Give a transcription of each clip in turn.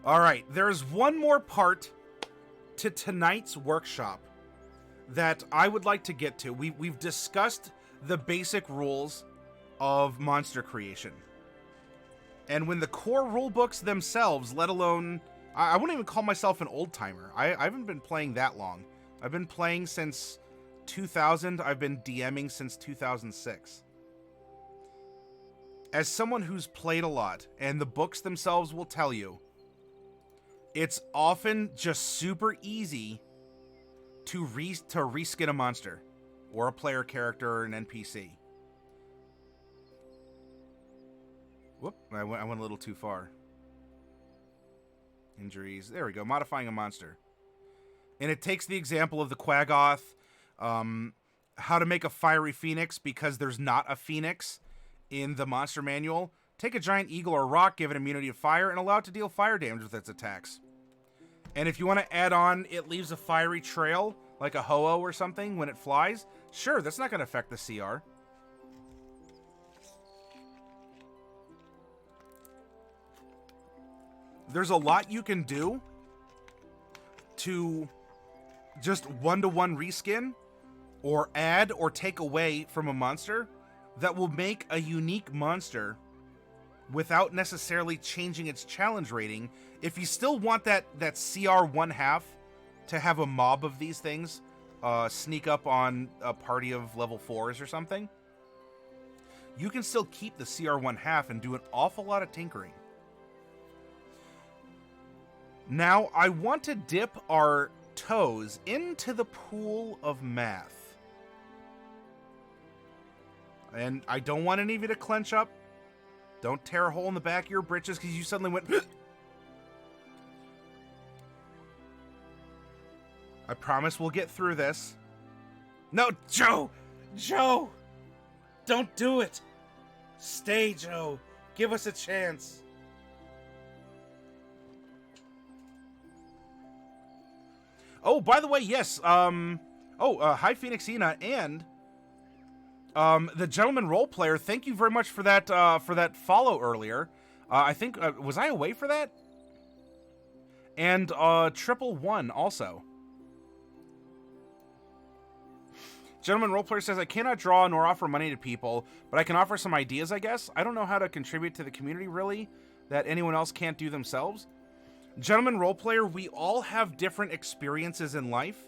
All right, there's one more part to tonight's workshop that I would like to get to. We've discussed the basic rules of monster creation. And when the core rule books themselves, let alone... I wouldn't even call myself an old-timer. I haven't been playing that long. I've been playing since 2000. I've been DMing since 2006. As someone who's played a lot, and the books themselves will tell you, it's often just super easy to reskin a monster, or a player character, or an NPC. Whoop, I went a little too far. Injuries. There we go. Modifying a monster. And it takes the example of the Quaggoth, how to make a fiery phoenix because there's not a phoenix in the monster manual. Take a giant eagle or rock, give it immunity to fire, and allow it to deal fire damage with its attacks. And if you want to add on, it leaves a fiery trail, like a Ho-Oh or something, when it flies. Sure, that's not going to affect the CR. There's a lot you can do to just one-to-one reskin or add or take away from a monster that will make a unique monster without necessarily changing its challenge rating. If you still want that CR 1/2 to have a mob of these things sneak up on a party of level 4s or something, you can still keep the CR 1/2 and do an awful lot of tinkering. Now, I want to dip our toes into the pool of math. And I don't want any of you to clench up. Don't tear a hole in the back of your britches because you suddenly went... I promise we'll get through this. No, Joe! Joe! Don't do it! Stay, Joe. Give us a chance. Oh, by the way, yes. Hi, Phoenixina, and the gentleman role player. Thank you very much for that follow earlier. I think was I away for that? And 111 also. Gentleman role player says, I cannot draw nor offer money to people, but I can offer some ideas, I guess. I don't know how to contribute to the community, really, that anyone else can't do themselves. Gentleman role player, we all have different experiences in life.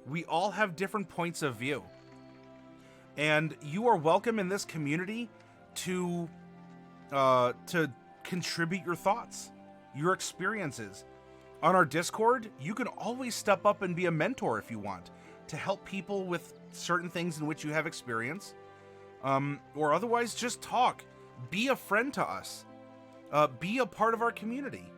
We all have different points of view. And you are welcome in this community to contribute your thoughts, your experiences. On our Discord, you can always step up and be a mentor if you want, to help people with certain things in which you have experience. Or otherwise, just talk. Be a friend to us. Be a part of our community.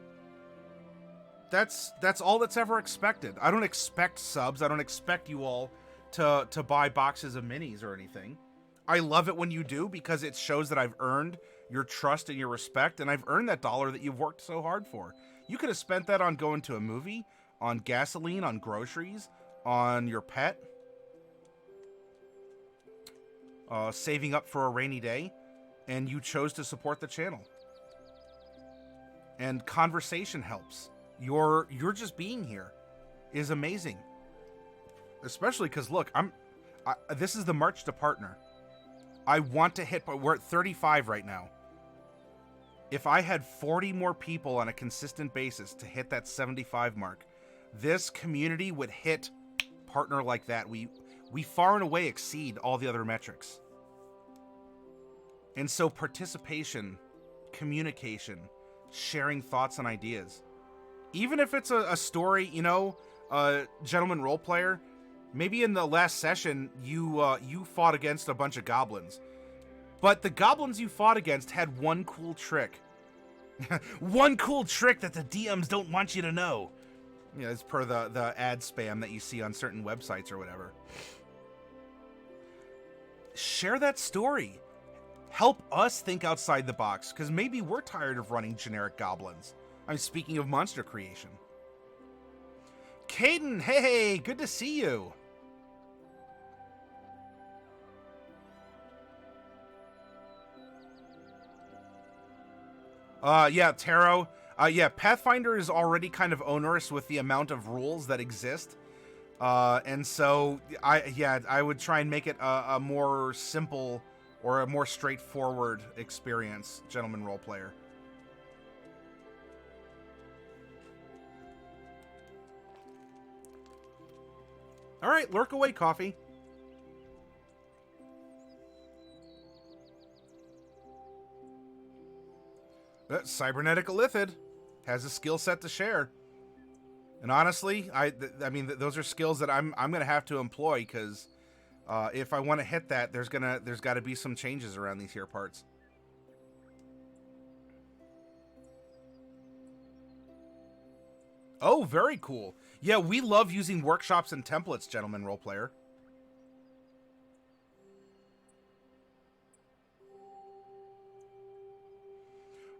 That's all that's ever expected. I don't expect subs. I don't expect you all to buy boxes of minis or anything. I love it when you do because it shows that I've earned your trust and your respect, and I've earned that dollar that you've worked so hard for. You could have spent that on going to a movie, on gasoline, on groceries, on your pet, saving up for a rainy day, and you chose to support the channel. And conversation helps. You're just being here is amazing. Especially because, look, this is the march to partner. I want to hit, but we're at 35 right now. If I had 40 more people on a consistent basis to hit that 75 mark, this community would hit partner like that. We far and away exceed all the other metrics. And so participation, communication, sharing thoughts and ideas. Even if it's a story, you know, gentleman role player, maybe in the last session, you fought against a bunch of goblins. But the goblins you fought against had one cool trick. One cool trick that the DMs don't want you to know. You know, as per the ad spam that you see on certain websites or whatever. Share that story. Help us think outside the box, because maybe we're tired of running generic goblins. I'm speaking of monster creation. Caden, hey, good to see you. Yeah, Taro, Yeah, Pathfinder is already kind of onerous with the amount of rules that exist. And so, I would try and make it a more simple or a more straightforward experience, Gentleman Role Player. All right, lurk away, Coffee. Cybernetic Illithid has a skill set to share. And honestly, I mean, those are skills that I'm gonna have to employ because if I want to hit that, there's got to be some changes around these here parts. Oh, very cool. Yeah, we love using workshops and templates, Gentleman Role Player.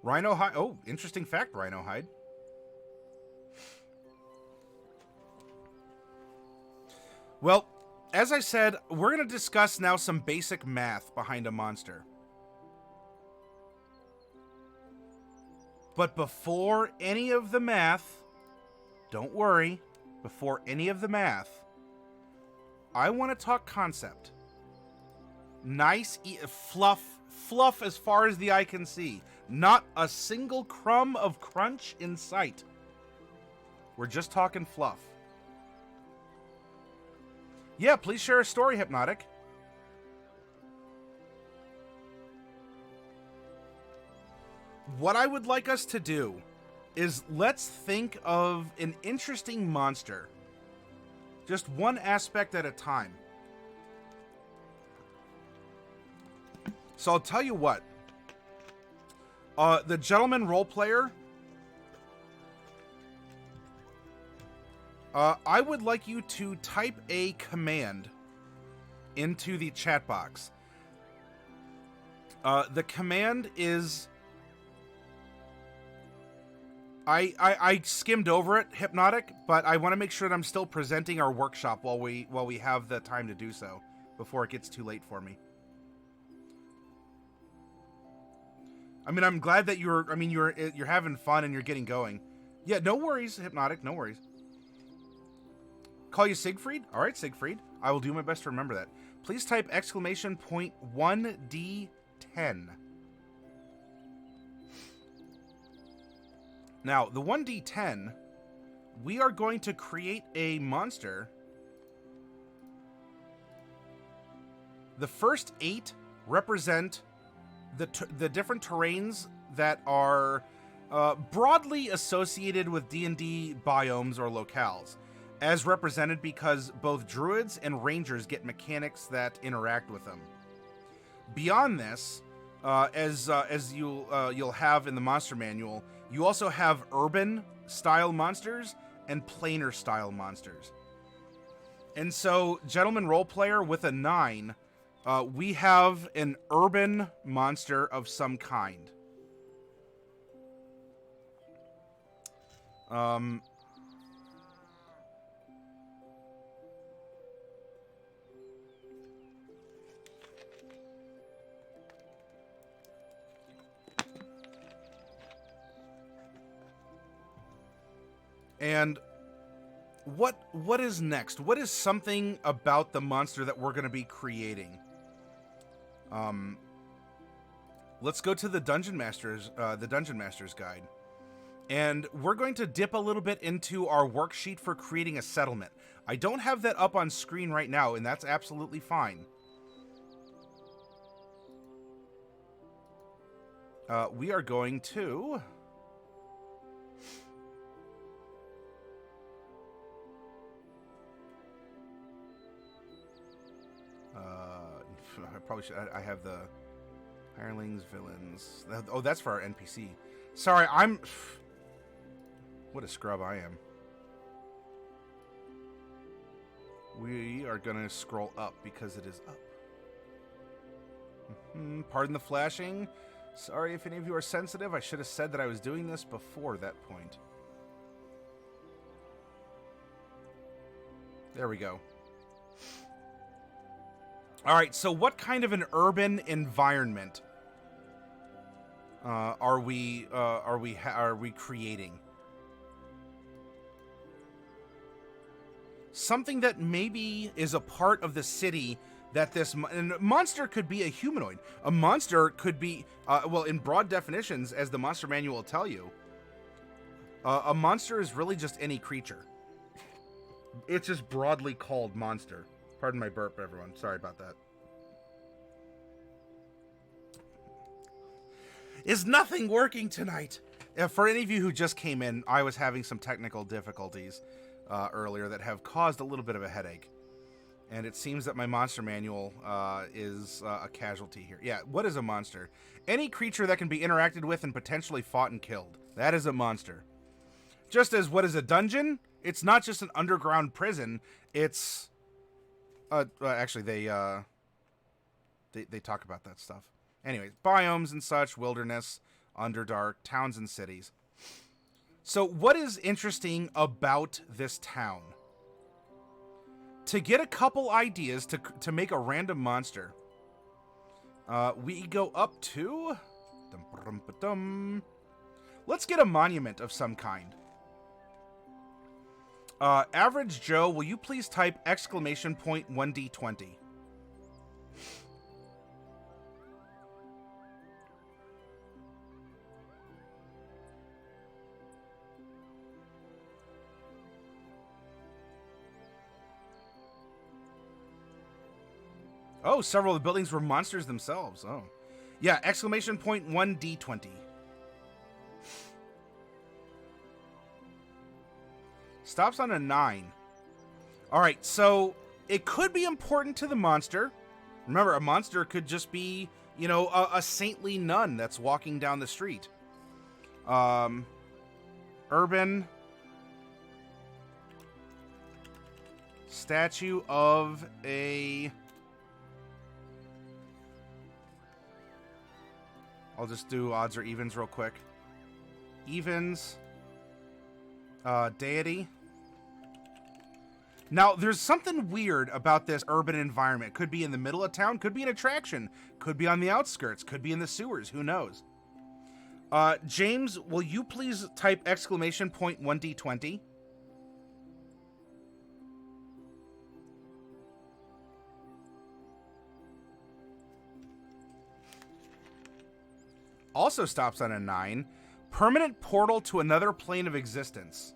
Rhino hide. Oh, interesting fact, Rhino hide. Well, as I said, we're going to discuss now some basic math behind a monster. But before any of the math, don't worry, before any of the math, I want to talk concept. Nice fluff as far as the eye can see. Not a single crumb of crunch in sight. We're just talking fluff. Yeah, please share a story, Hypnotic. What I would like us to do is let's think of an interesting monster. Just one aspect at a time. So I'll tell you what. The Gentleman Role Player, I would like you to type a command into the chat box. The command is... I skimmed over it, Hypnotic, but I want to make sure that I'm still presenting our workshop while we have the time to do so before it gets too late for me. I mean, I'm glad that you're having fun and you're getting going. Yeah, no worries, Hypnotic, no worries. Call you Siegfried? All right, Siegfried. I will do my best to remember that. Please type exclamation point 1D10. Now, the 1D10, we are going to create a monster. The first 8 represent the different terrains that are broadly associated with D&D biomes or locales, as represented because both druids and rangers get mechanics that interact with them. Beyond this, as you'll have in the monster manual, you also have urban style monsters and planar style monsters. And so, Gentleman Role Player with a 9, we have an urban monster of some kind. And what is next? What is something about the monster that we're going to be creating? Let's go to the Dungeon Master's Guide. And we're going to dip a little bit into our worksheet for creating a settlement. I don't have that up on screen right now, and that's absolutely fine. We are going to... I probably should... I have the hirelings, villains... Oh, that's for our NPC. Sorry, I'm... What a scrub I am. We are going to scroll up because it is up. Pardon the flashing. Sorry if any of you are sensitive. I should have said that I was doing this before that point. There we go. All right, so what kind of an urban environment are we creating? Something that maybe is a part of the city that this and monster could be a humanoid. A monster could be, well, in broad definitions, as the monster manual will tell you, a monster is really just any creature. It's just broadly called monster. Pardon my burp, everyone. Sorry about that. Is nothing working tonight? For any of you who just came in, I was having some technical difficulties earlier that have caused a little bit of a headache. And it seems that my monster manual is a casualty here. Yeah, what is a monster? Any creature that can be interacted with and potentially fought and killed. That is a monster. Just as what is a dungeon? It's not just an underground prison. It's... actually, they talk about that stuff. Anyways, biomes and such, wilderness, underdark, towns and cities. So what is interesting about this town? To get a couple ideas to make a random monster, we go up to... Let's get a monument of some kind. Average Joe, will you please type !1d20? Oh, several of the buildings were monsters themselves. Oh. Yeah, !1d20. Stops on a 9. Alright, so it could be important to the monster. Remember, a monster could just be, you know, a saintly nun that's walking down the street. Urban statue of a... I'll just do odds or evens real quick. Evens. Deity. Now, there's something weird about this urban environment. Could be in the middle of town, could be an attraction, could be on the outskirts, could be in the sewers, who knows? James, will you please type !1d20? Also stops on a 9. Permanent portal to another plane of existence.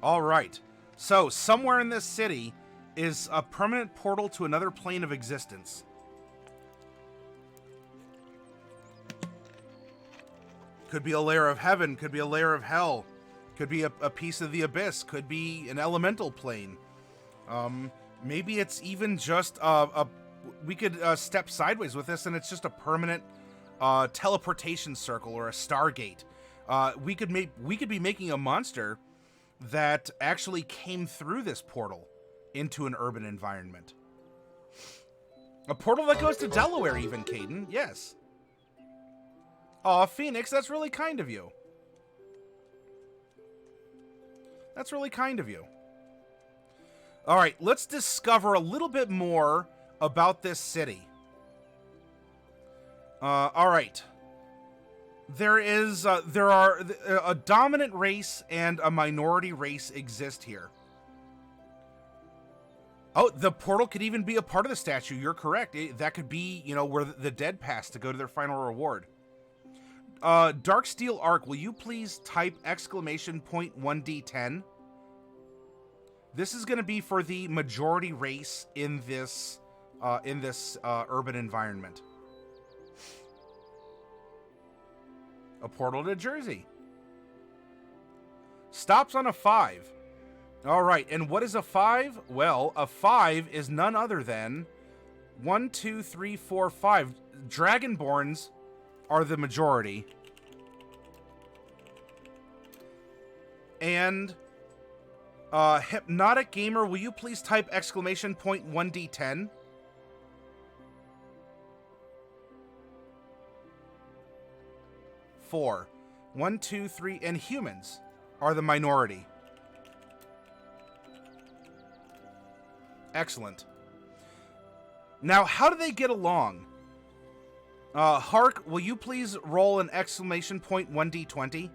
All right. So, somewhere in this city is a permanent portal to another plane of existence. Could be a layer of heaven, could be a layer of hell. Could be a piece of the abyss. Could be an elemental plane. Maybe it's even just we could step sideways with this, and it's just a permanent teleportation circle or a stargate. We could be making a monster that actually came through this portal into an urban environment. A portal that goes to Delaware, even, Caden. Yes. Aw, Phoenix, that's really kind of you. That's really kind of you. All right, let's discover a little bit more about this city. All right. There are a dominant race and a minority race exist here. Oh, the portal could even be a part of the statue. You're correct. That could be, you know, where the dead pass to go to their final reward. Darksteel Arc, will you please type !1d10? This is going to be for the majority race in this urban environment. A portal to Jersey. Stops on a 5. All right, and what is a 5? Well, a 5 is none other than 1, 2, 3, 4, 5. Dragonborns are the majority. And Hypnotic Gamer, will you please type !1d10? Four. 1, 2, 3, and humans are the minority. Excellent. Now, how do they get along? Hark, will you please roll an exclamation point 1d20?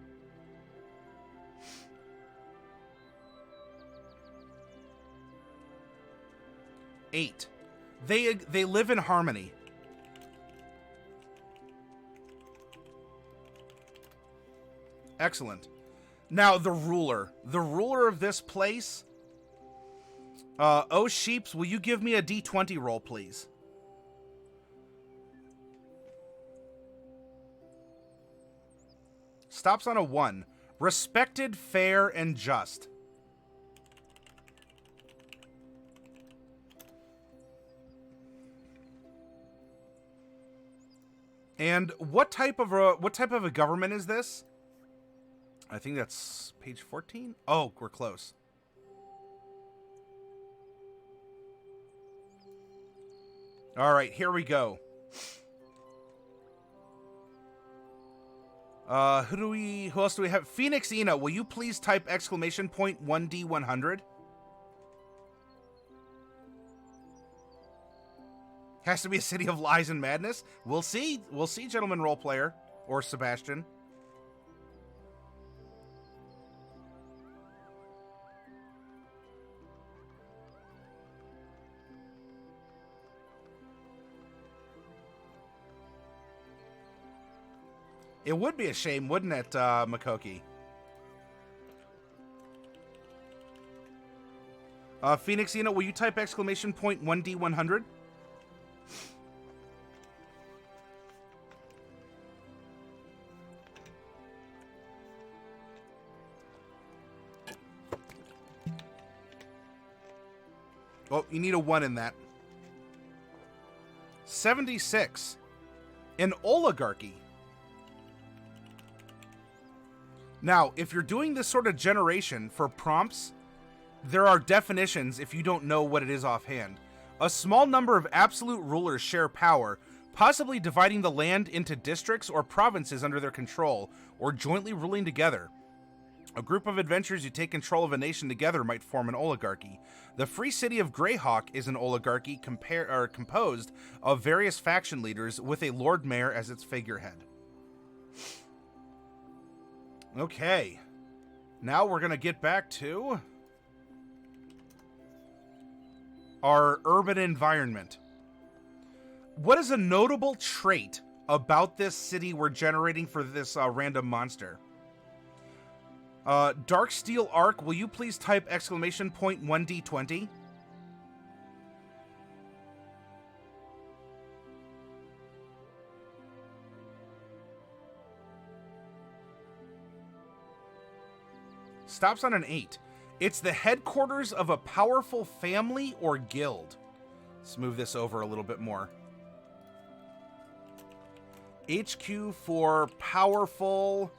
Eight. They live in harmony. Excellent. Now, the ruler. The ruler of this place. Oh, Sheeps, will you give me a d20 roll, please? Stops on a 1. Respected, fair, and just. And what type of a government is this? I think that's page 14. Oh, we're close. All right, here we go. Who else do we have? Phoenix Ina, will you please type exclamation point 1D100? Has to be a city of lies and madness. We'll see. We'll see, gentleman role player or Sebastian. It would be a shame, wouldn't it, Makoki? Phoenix Ina, will you type exclamation point 1D100? Oh, you need a 1 in that. 76. An oligarchy. Now, if you're doing this sort of generation for prompts, there are definitions if you don't know what it is offhand. A small number of absolute rulers share power, possibly dividing the land into districts or provinces under their control, or jointly ruling together. A group of adventurers who take control of a nation together might form an oligarchy. The Free City of Greyhawk is an oligarchy composed of various faction leaders with a Lord Mayor as its figurehead. Okay. Now we're going to get back to our urban environment. What is a notable trait about this city we're generating for this random monster? Darksteel Arc, will you please type exclamation point 1D20? Stops on an 8. It's the headquarters of a powerful family or guild. Let's move this over a little bit more. HQ for powerful.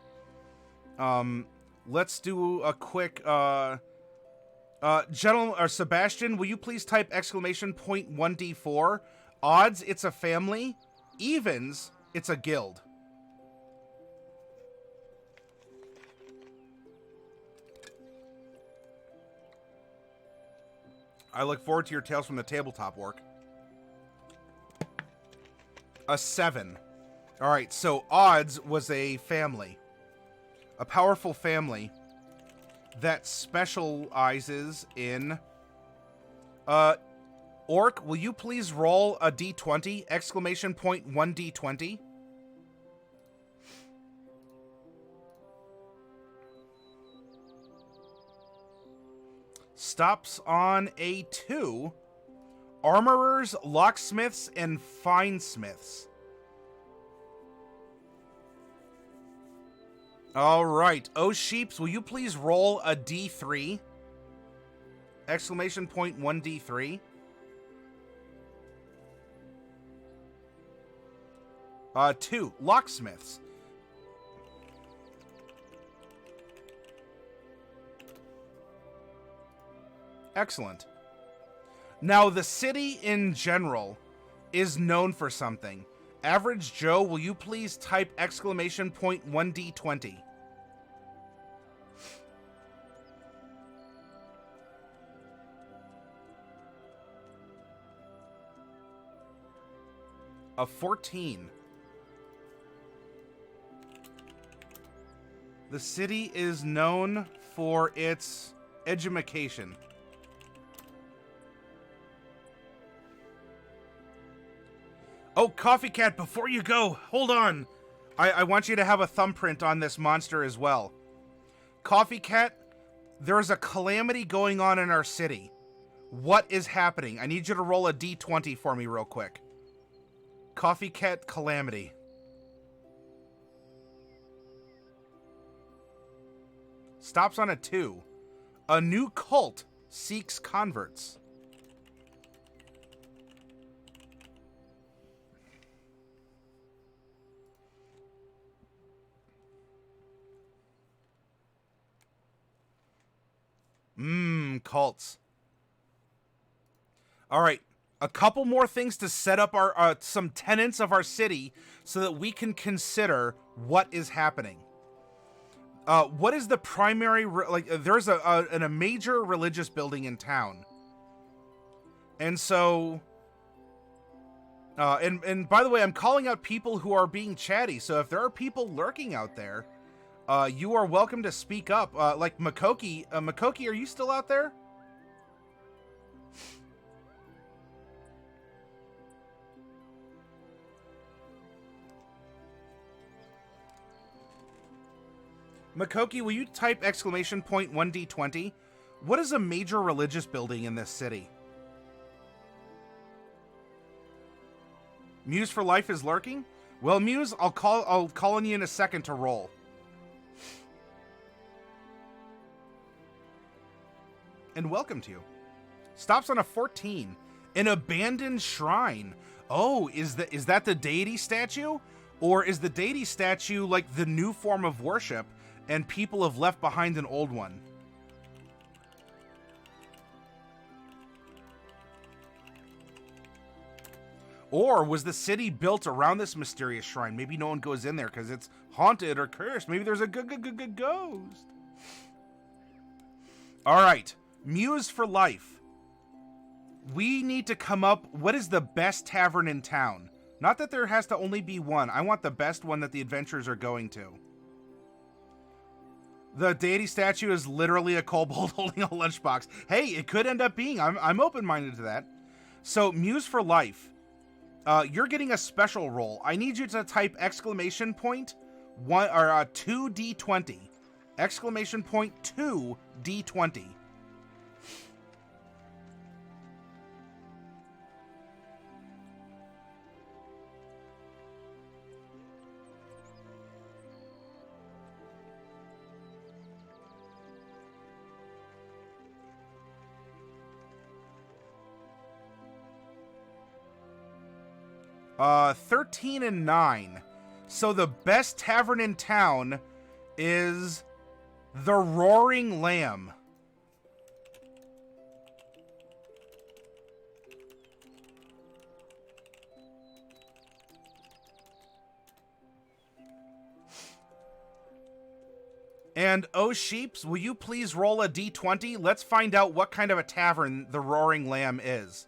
Let's do a quick, gentleman, or Sebastian, will you please type exclamation point 1D4? Odds, it's a family. Evens, it's a guild. I look forward to your tales from the tabletop work. A 7. All right, so odds was a family. A powerful family that specializes in... Orc, will you please roll a d20? Exclamation point 1d20. Stops on a 2. Armorers, locksmiths, and finesmiths. All right. Oh, Sheeps, will you please roll a d3? Exclamation point 1d3. Two, locksmiths. Excellent. Now, the city in general is known for something. Average Joe, will you please type exclamation point 1d20? A 14. The city is known for its education. Oh, Coffee Cat, before you go, hold on. I want you to have a thumbprint on this monster as well. Coffee Cat, there is a calamity going on in our city. What is happening? I need you to roll a d20 for me real quick. Coffee Cat calamity. Stops on a 2. A new cult seeks converts. Cults. All right, a couple more things to set up our some tenets of our city so that we can consider what is happening. What is the primary, there's a major religious building in town. And so, and by the way, I'm calling out people who are being chatty. So if there are people lurking out there, you are welcome to speak up. Like Makoki, Makoki, are you still out there? Makoki, will you type exclamation point 1d20? What is a major religious building in this city? Muse for Life is lurking? Well, Muse, I'll call on you in a second to roll. And welcome to you. Stops on a 14. An abandoned shrine. Oh, is that the deity statue? Or is the deity statue like the new form of worship and people have left behind an old one? Or was the city built around this mysterious shrine? Maybe no one goes in there because it's haunted or cursed. Maybe there's a ghost. All right, Muse for Life. We need to come up, what is the best tavern in town? Not that there has to only be one. I want the best one that the adventurers are going to. The deity statue is literally a kobold holding a lunchbox. Hey, it could end up being. I'm open-minded to that. So, Muse for Life. You're getting a special roll. I need you to type exclamation point 2d20. Exclamation point 2d20. Uh, 13 and 9. So the best tavern in town is the Roaring Lamb. And oh Sheeps, will you please roll a d20? Let's find out what kind of a tavern the Roaring Lamb is.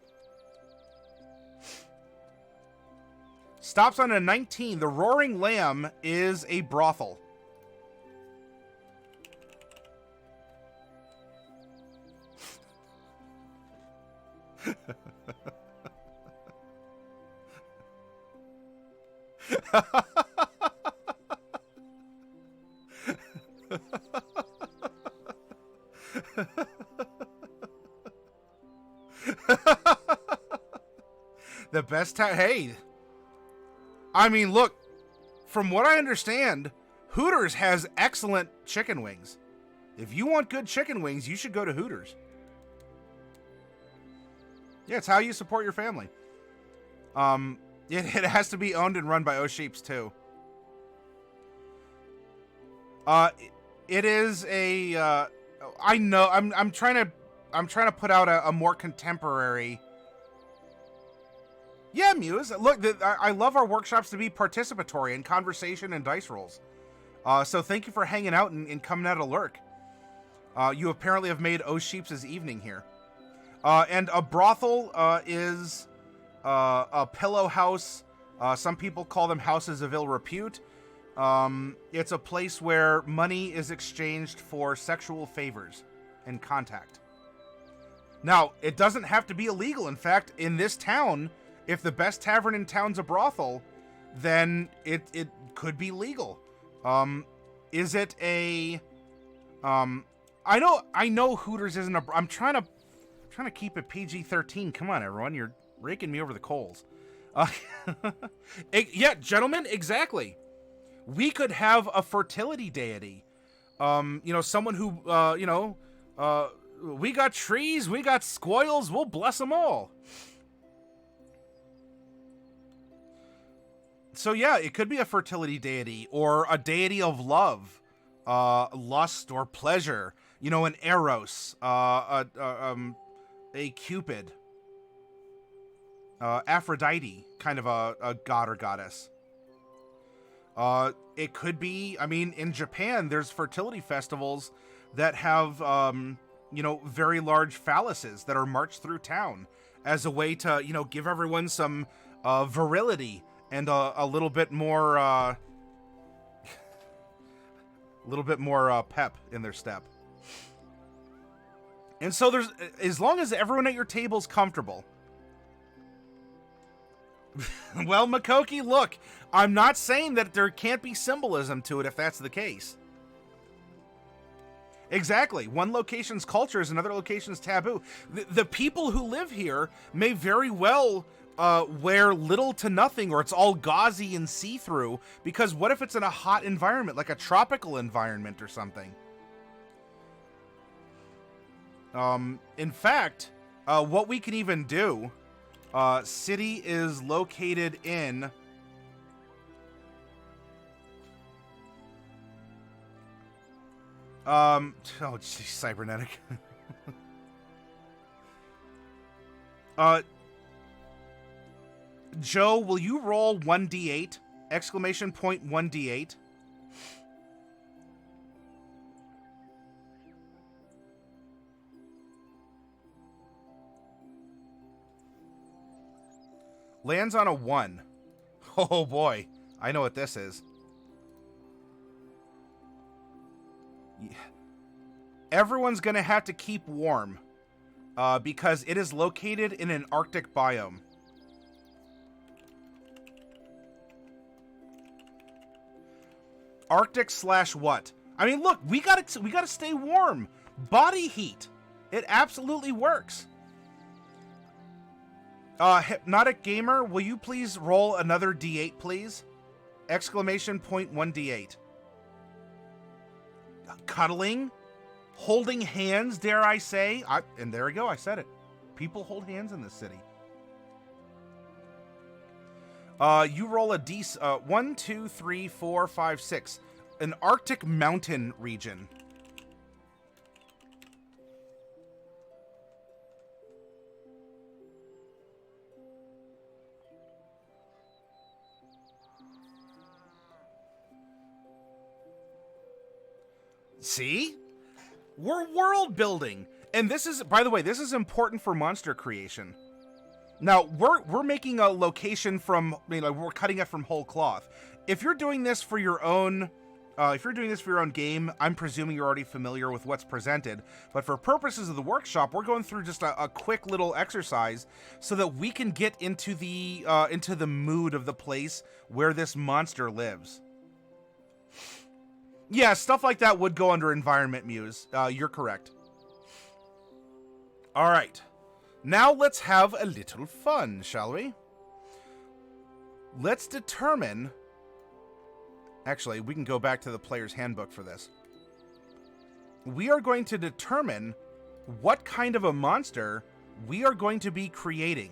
Stops on a 19. The Roaring Lamb is a brothel. The best hey, I mean, look, from what I understand, Hooters has excellent chicken wings. If you want good chicken wings, you should go to Hooters. Yeah, it's how you support your family. It has to be owned and run by O'Sheeps too. It is a. I know. I'm trying to put out a more contemporary. Yeah, Muse. Look, I love our workshops to be participatory in conversation and dice rolls. So thank you for hanging out and coming out of lurk. You apparently have made O'Sheeps' evening here. And a brothel is a pillow house Some people call them houses of ill repute. It's a place where money is exchanged for sexual favors and contact. Now, it doesn't have to be illegal. In fact, in this town, if the best tavern in town's a brothel, then it could be legal. Is it a... I know Hooters isn't a... I'm trying to keep it PG-13. Come on, everyone. You're raking me over the coals. Yeah, gentlemen, exactly. We could have a fertility deity. Someone who, we got trees, we got squirrels, we'll bless them all. So yeah, it could be a fertility deity or a deity of love, lust or pleasure. An Eros, a Cupid, Aphrodite, kind of a god or goddess. It could be, in Japan, there's fertility festivals that have, very large phalluses that are marched through town as a way to, give everyone some virility and a little bit more, pep in their step. And so as long as everyone at your table's comfortable. Well, Makoki, look, I'm not saying that there can't be symbolism to it if that's the case. Exactly. One location's culture is another location's taboo. The people who live here may very well wear little to nothing, or it's all gauzy and see-through, because what if it's in a hot environment, like a tropical environment or something? In fact, what we can even do... city is located in... oh, geez, cybernetic. Joe, will you roll 1d8? Exclamation point 1d8. Lands on a 1. Oh boy, I know what this is. Yeah. Everyone's gonna have to keep warm, because it is located in an Arctic biome. Arctic / what? Look, we gotta stay warm. Body heat. It absolutely works. Hypnotic Gamer, will you please roll another d8, please? Exclamation point 1d8. Cuddling? Holding hands, dare I say? And there we go, I said it. People hold hands in this city. You roll a d... 1, 2, 3, 4, 5, 6. An Arctic mountain region. See? We're world building. And this is, by the way, this is important for monster creation. Now, we're making a location from, we're cutting it from whole cloth. If you're doing this for your own, game, I'm presuming you're already familiar with what's presented. But for purposes of the workshop, we're going through just a quick little exercise so that we can get into the mood of the place where this monster lives. Yeah, stuff like that would go under Environment Muse. You're correct. All right. Now let's have a little fun, shall we? Let's determine... Actually, we can go back to the player's handbook for this. We are going to determine what kind of a monster we are going to be creating.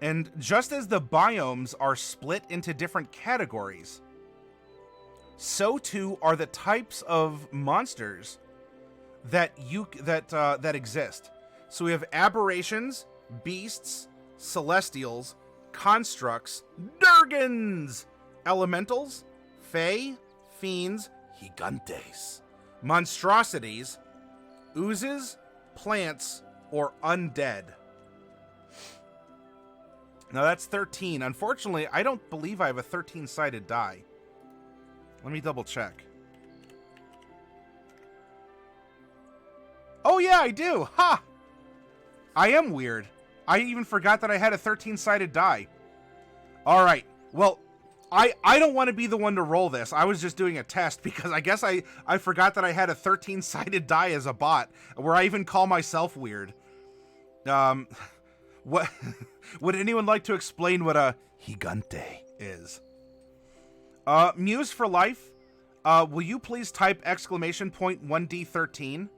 And just as the biomes are split into different categories, so too are the types of monsters that exist. So we have aberrations, beasts, celestials, constructs, Durgans, elementals, fae, fiends, gigantes, monstrosities, oozes, plants, or undead. Now that's 13. Unfortunately, I don't believe I have a 13-sided die. Let me double check. Oh yeah, I do. Ha! I am weird. I even forgot that I had a 13-sided die. All right. Well, I don't want to be the one to roll this. I was just doing a test because I guess I forgot that I had a 13-sided die as a bot, where I even call myself weird. What would anyone like to explain what a gigante is? Muse for life. Will you please type exclamation point 1D13?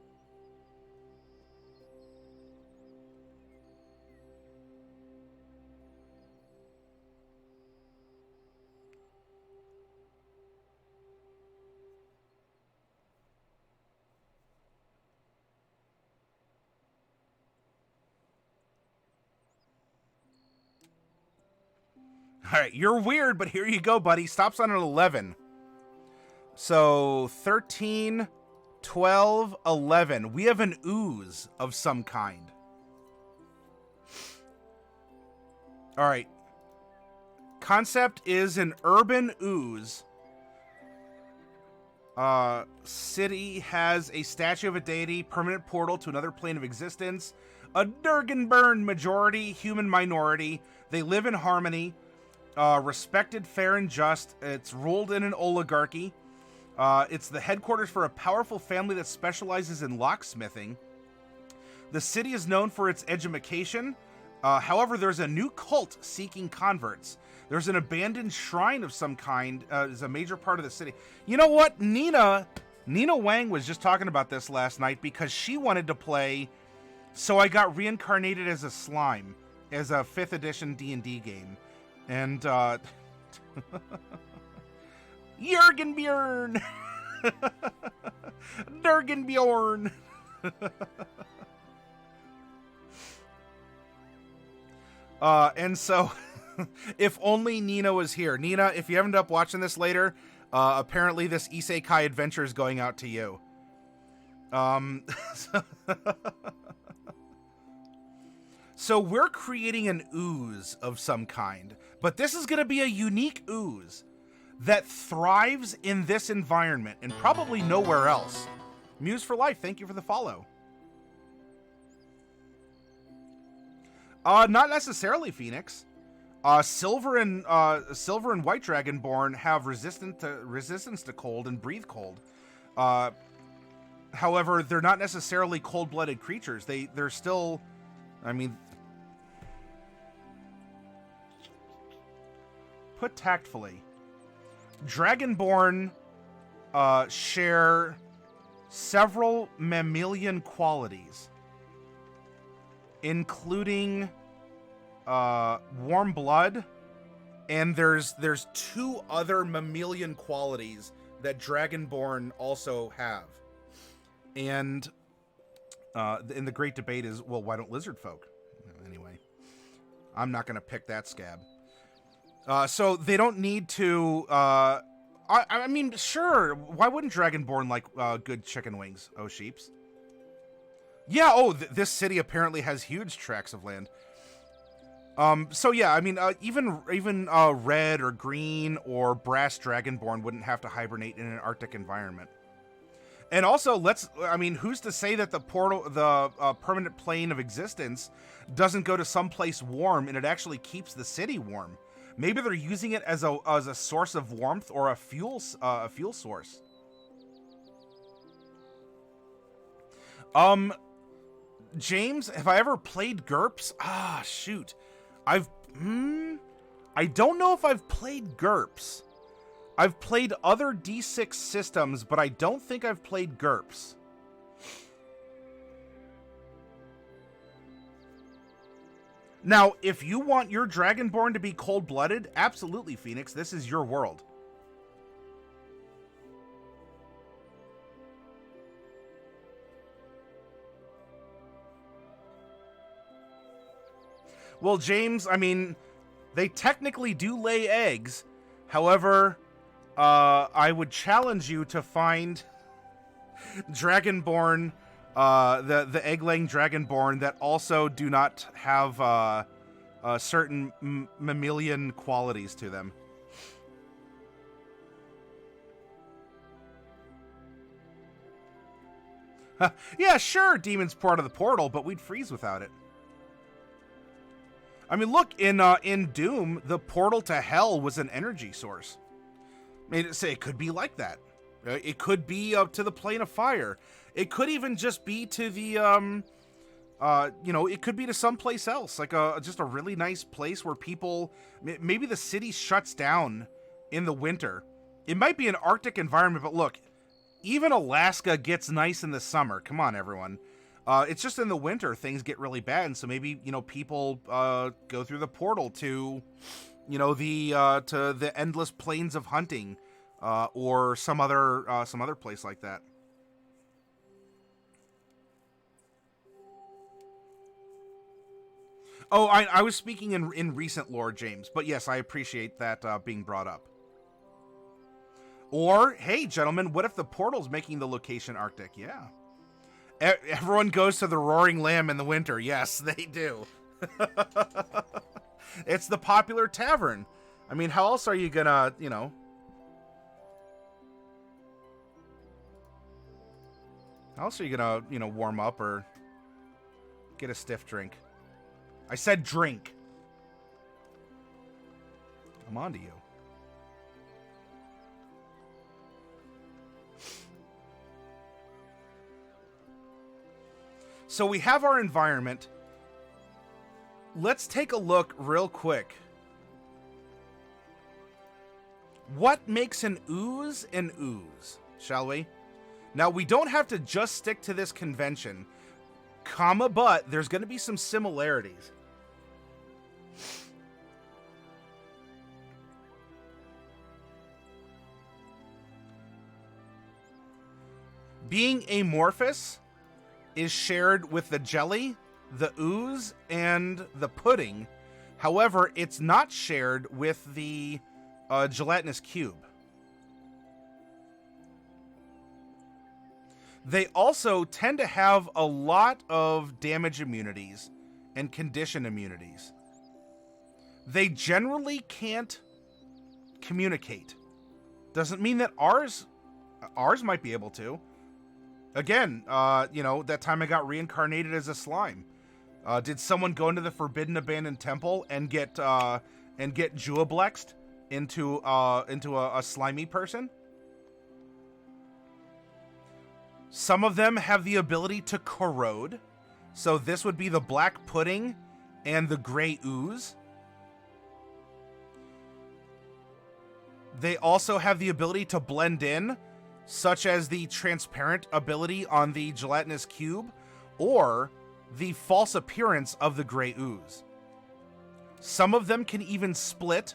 All right, you're weird, but here you go, buddy. Stops on an 11. So 13, 12, 11. We have an ooze of some kind. All right. Concept is an urban ooze. City has a statue of a deity, permanent portal to another plane of existence, a Durganburn majority, human minority. They live in harmony. Respected, fair, and just. It's ruled in an oligarchy. It's the headquarters for a powerful family that specializes in locksmithing. The city is known for its education. However, there's a new cult seeking converts. There's an abandoned shrine of some kind is a major part of the city. You know what? Nina Wang was just talking about this last night because she wanted to play So I Got Reincarnated as a Slime as a 5th edition D&D game. And, Jürgenbjörn! Durgenbjorn! And so, if only Nina was here. Nina, if you haven't up watching this later, apparently this Isekai adventure is going out to you. So we're creating an ooze of some kind, but this is going to be a unique ooze that thrives in this environment and probably nowhere else. Muse for life, thank you for the follow. Not necessarily, Phoenix. Silver and White Dragonborn have resistance to cold and breathe cold. However, they're not necessarily cold-blooded creatures. They're still, I mean, put tactfully, Dragonborn share several mammalian qualities, including warm blood, and there's 2 other mammalian qualities that Dragonborn also have. And the great debate is, well, why don't lizard folk? Anyway, I'm not going to pick that scab. So they don't need to... I mean, sure, why wouldn't Dragonborn like good chicken wings, oh sheeps? Yeah, this city apparently has huge tracts of land. So yeah, I mean, even red or green or brass Dragonborn wouldn't have to hibernate in an Arctic environment. And also, who's to say that the permanent plane of existence doesn't go to someplace warm and it actually keeps the city warm? Maybe they're using it as a source of warmth or a fuel source. James, have I ever played GURPS? Ah, shoot. I don't know if I've played GURPS. I've played other D6 systems, but I don't think I've played GURPS. Now, if you want your Dragonborn to be cold-blooded, absolutely, Phoenix, this is your world. Well, James, I mean, they technically do lay eggs. However, I would challenge you to find Dragonborn, the egg-laying Dragonborn that also do not have certain mammalian qualities to them. Yeah, sure, demons part of the portal, but we'd freeze without it. I mean, look, in Doom, the portal to hell was an energy source. I mean, say it could be like that. It could be up to the plane of fire. It could even just be to the it could be to someplace else, like just a really nice place where people, maybe the city shuts down in the winter. It might be an Arctic environment, but look, even Alaska gets nice in the summer. Come on, everyone. It's just in the winter things get really bad, and so maybe people go through the portal to, the endless plains of hunting, or some other place like that. Oh, I was speaking in recent lore, James, but yes, I appreciate that being brought up. Or, hey, gentlemen, what if the portal's making the location Arctic? Yeah. Everyone goes to the Roaring Lamb in the winter. Yes, they do. It's the popular tavern. I mean, how else are you gonna, how else are you gonna, warm up or get a stiff drink? I said drink. I'm on to you. So we have our environment. Let's take a look real quick. What makes an ooze, shall we? Now, we don't have to just stick to this convention, but there's going to be some similarities. Being amorphous is shared with the jelly, the ooze, and the pudding. However, it's not shared with the gelatinous cube. They also tend to have a lot of damage immunities and condition immunities. They generally can't communicate. Doesn't mean that ours might be able to. Again, that time I got reincarnated as a slime. Did someone go into the Forbidden Abandoned Temple and get Juablexed into a slimy person? Some of them have the ability to corrode. So this would be the black pudding and the gray ooze. They also have the ability to blend in, such as the transparent ability on the gelatinous cube, or the false appearance of the gray ooze. Some of them can even split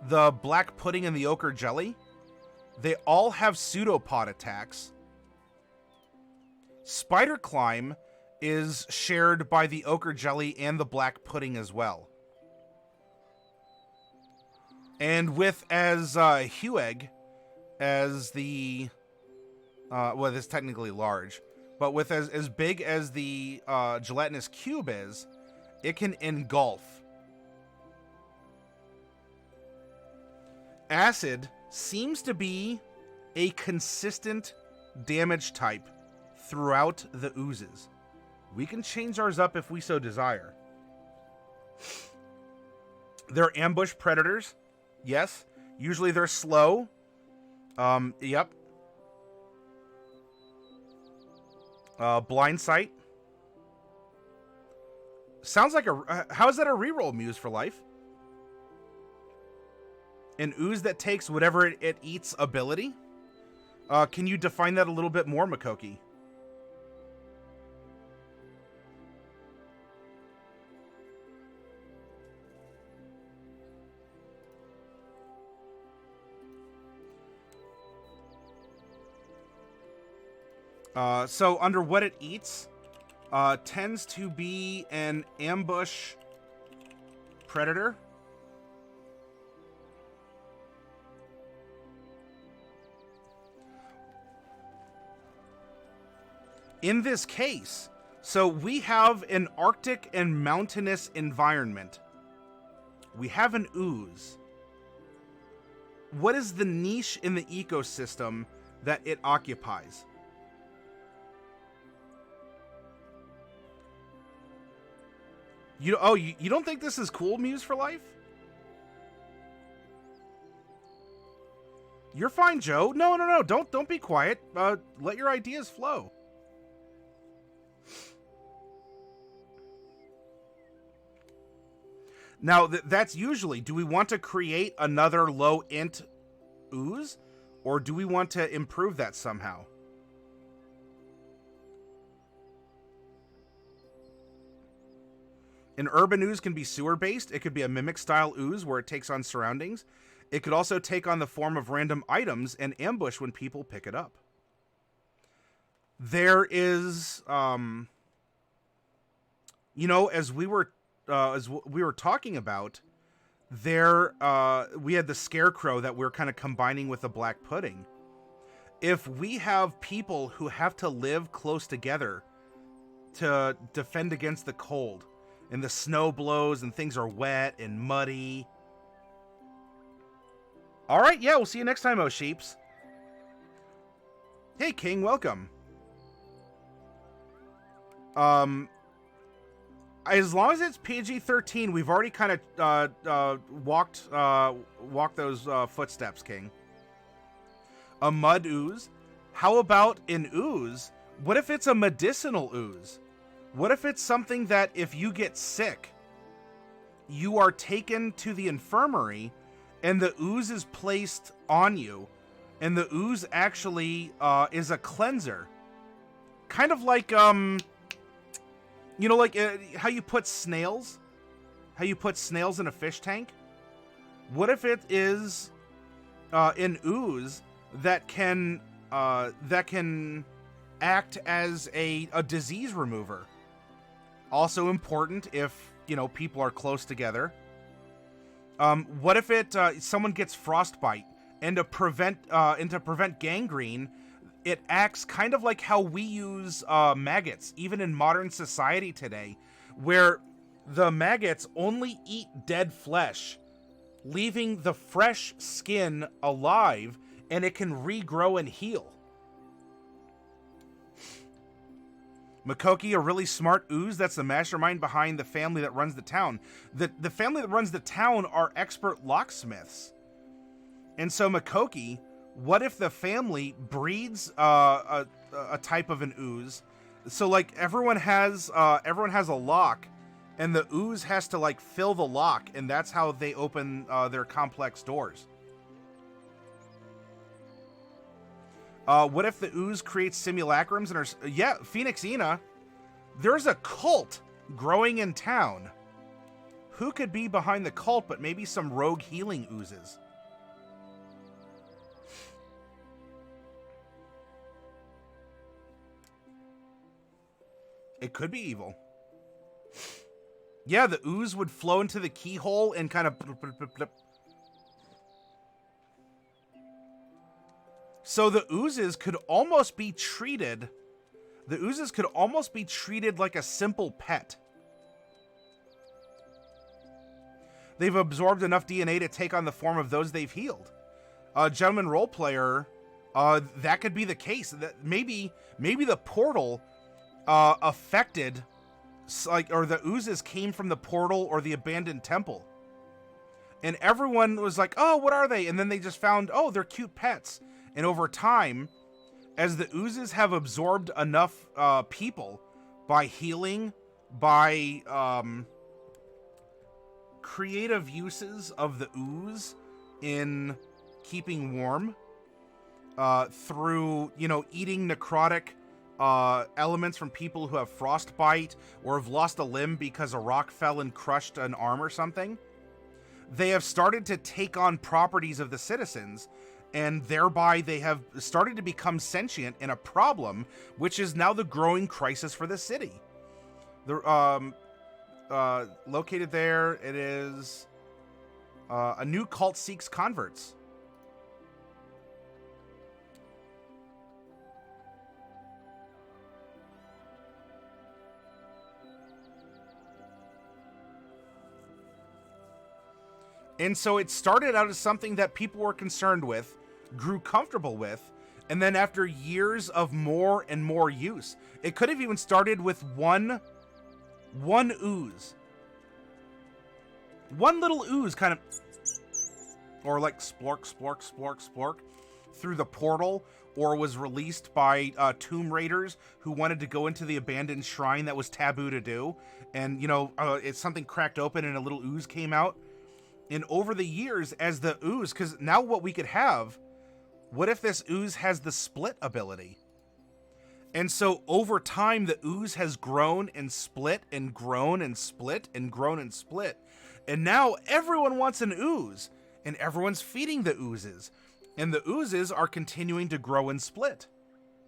the black pudding and the ochre jelly. They all have pseudopod attacks. Spider climb is shared by the ochre jelly and the black pudding as well. And with as Hueg as the this is technically large, but with as big as the gelatinous cube is, it can engulf. Acid seems to be a consistent damage type throughout the oozes. We can change ours up if we so desire. They're ambush predators. Yes. Usually they're slow. Yep. Blind sight. Sounds like how is that a reroll, Muse for life? An ooze that takes whatever it eats ability? Can you define that a little bit more, Makoki? So under what it eats, tends to be an ambush predator. In this case, So we have an Arctic and mountainous environment. We have an ooze. What is the niche in the ecosystem that it occupies? You don't think this is cool, Muse for Life? You're fine, Joe. No. Don't be quiet. Let your ideas flow. Now, that's usually, do we want to create another low int ooze? Or do we want to improve that somehow? An urban ooze can be sewer-based. It could be a mimic-style ooze where it takes on surroundings. It could also take on the form of random items and ambush when people pick it up. There is, as we were talking about, we had the scarecrow that we're kind of combining with the black pudding. If we have people who have to live close together to defend against the cold, and the snow blows and things are wet and muddy. All right, yeah, we'll see you next time, oh sheeps. Hey, King, welcome. As long as it's PG-13, we've already kind of walked those footsteps, King. A mud ooze? How about an ooze? What if it's a medicinal ooze? What if it's something that if you get sick, you are taken to the infirmary and the ooze is placed on you, and the ooze actually is a cleanser? Kind of like, how you put snails? How you put snails in a fish tank? What if it is an ooze that can act as a disease remover? Also important if, people are close together. What if someone gets frostbite, and to prevent gangrene, it acts kind of like how we use maggots, even in modern society today, where the maggots only eat dead flesh, leaving the fresh skin alive, and it can regrow and heal. Makoki, a really smart ooze, that's the mastermind behind the family that runs the town. The family that runs the town are expert locksmiths. And so Makoki, what if the family breeds a type of an ooze? So like everyone has a lock, and the ooze has to like fill the lock, and that's how they open their complex doors. What if the ooze creates simulacrums and are... Yeah, Phoenixina. There's a cult growing in town. Who could be behind the cult but maybe some rogue healing oozes? It could be evil. Yeah, the ooze would flow into the keyhole and kind of... So the oozes could almost be treated... The oozes could almost be treated like a simple pet. They've absorbed enough DNA to take on the form of those they've healed. Gentleman roleplayer, that could be the case. That maybe the portal affected... or the oozes came from the portal or the abandoned temple. And everyone was like, oh, what are they? And then they just found, oh, they're cute pets. And over time, as the oozes have absorbed enough people by healing, by creative uses of the ooze in keeping warm, through, eating necrotic elements from people who have frostbite or have lost a limb because a rock fell and crushed an arm or something, they have started to take on properties of the citizens, and thereby they have started to become sentient in a problem, which is now the growing crisis for the city. The located there, it is a new cult seeks converts. And so it started out as something that people were concerned with, grew comfortable with, and then after years of more and more use, it could have even started with one ooze. One little ooze kind of, or like splork, splork, splork, splork, through the portal, or was released by tomb raiders who wanted to go into the abandoned shrine that was taboo to do. And, you know, it's something cracked open and a little ooze came out. And over the years, as the ooze, because now what we could have, what if this ooze has the split ability? And so over time, the ooze has grown and split and grown and split and grown and split. And now everyone wants an ooze, and everyone's feeding the oozes. And the oozes are continuing to grow and split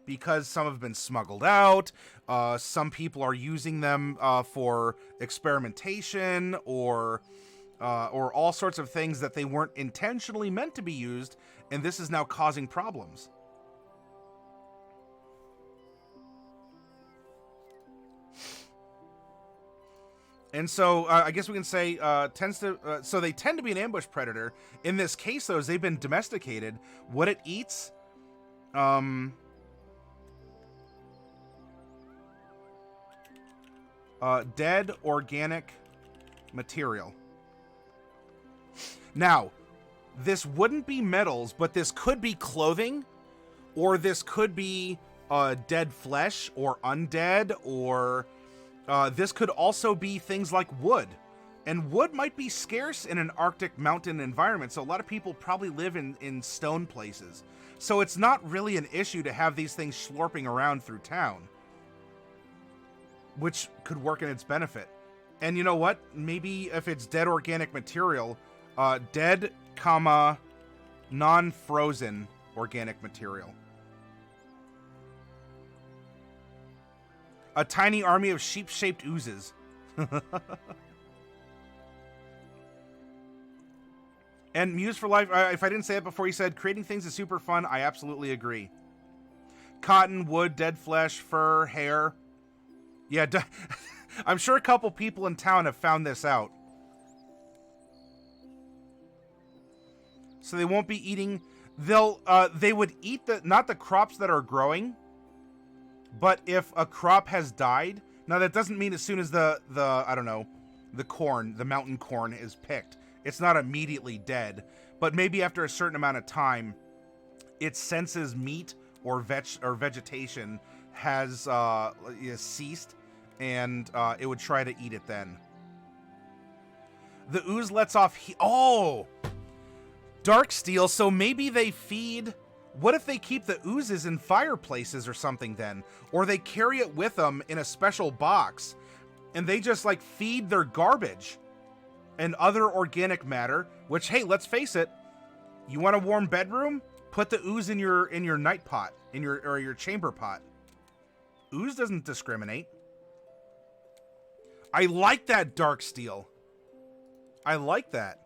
because some have been smuggled out. Some people are using them for experimentation or all sorts of things that they weren't intentionally meant to be used. And this is now causing problems. And so I guess we can say so they tend to be an ambush predator. In this case, though, as they've been domesticated, what it eats, dead organic material. Now, this wouldn't be metals, but this could be clothing, or this could be dead flesh, or undead, or this could also be things like wood. And wood might be scarce in an Arctic mountain environment, so a lot of people probably live in stone places. So it's not really an issue to have these things slurping around through town, which could work in its benefit. And you know what? Maybe if it's dead organic material, dead, non-frozen organic material. A tiny army of sheep-shaped oozes. And Muse for Life, if I didn't say it before, he said, creating things is super fun. I absolutely agree. Cotton, wood, dead flesh, fur, hair. Yeah, I'm sure a couple people in town have found this out. So they won't be eating... they would eat not the crops that are growing, but if a crop has died... Now, that doesn't mean as soon as the I don't know, the corn, the mountain corn is picked, it's not immediately dead. But maybe after a certain amount of time, it senses meat or vegetation has ceased, and it would try to eat it then. The ooze lets off dark steel, so maybe they feed... What if they keep the oozes in fireplaces or something then? Or they carry it with them in a special box, and they just like feed their garbage and other organic matter, which, hey, let's face it, you want a warm bedroom? Put the ooze in your night pot, in your chamber pot. Ooze doesn't discriminate. I like that dark steel. I like that.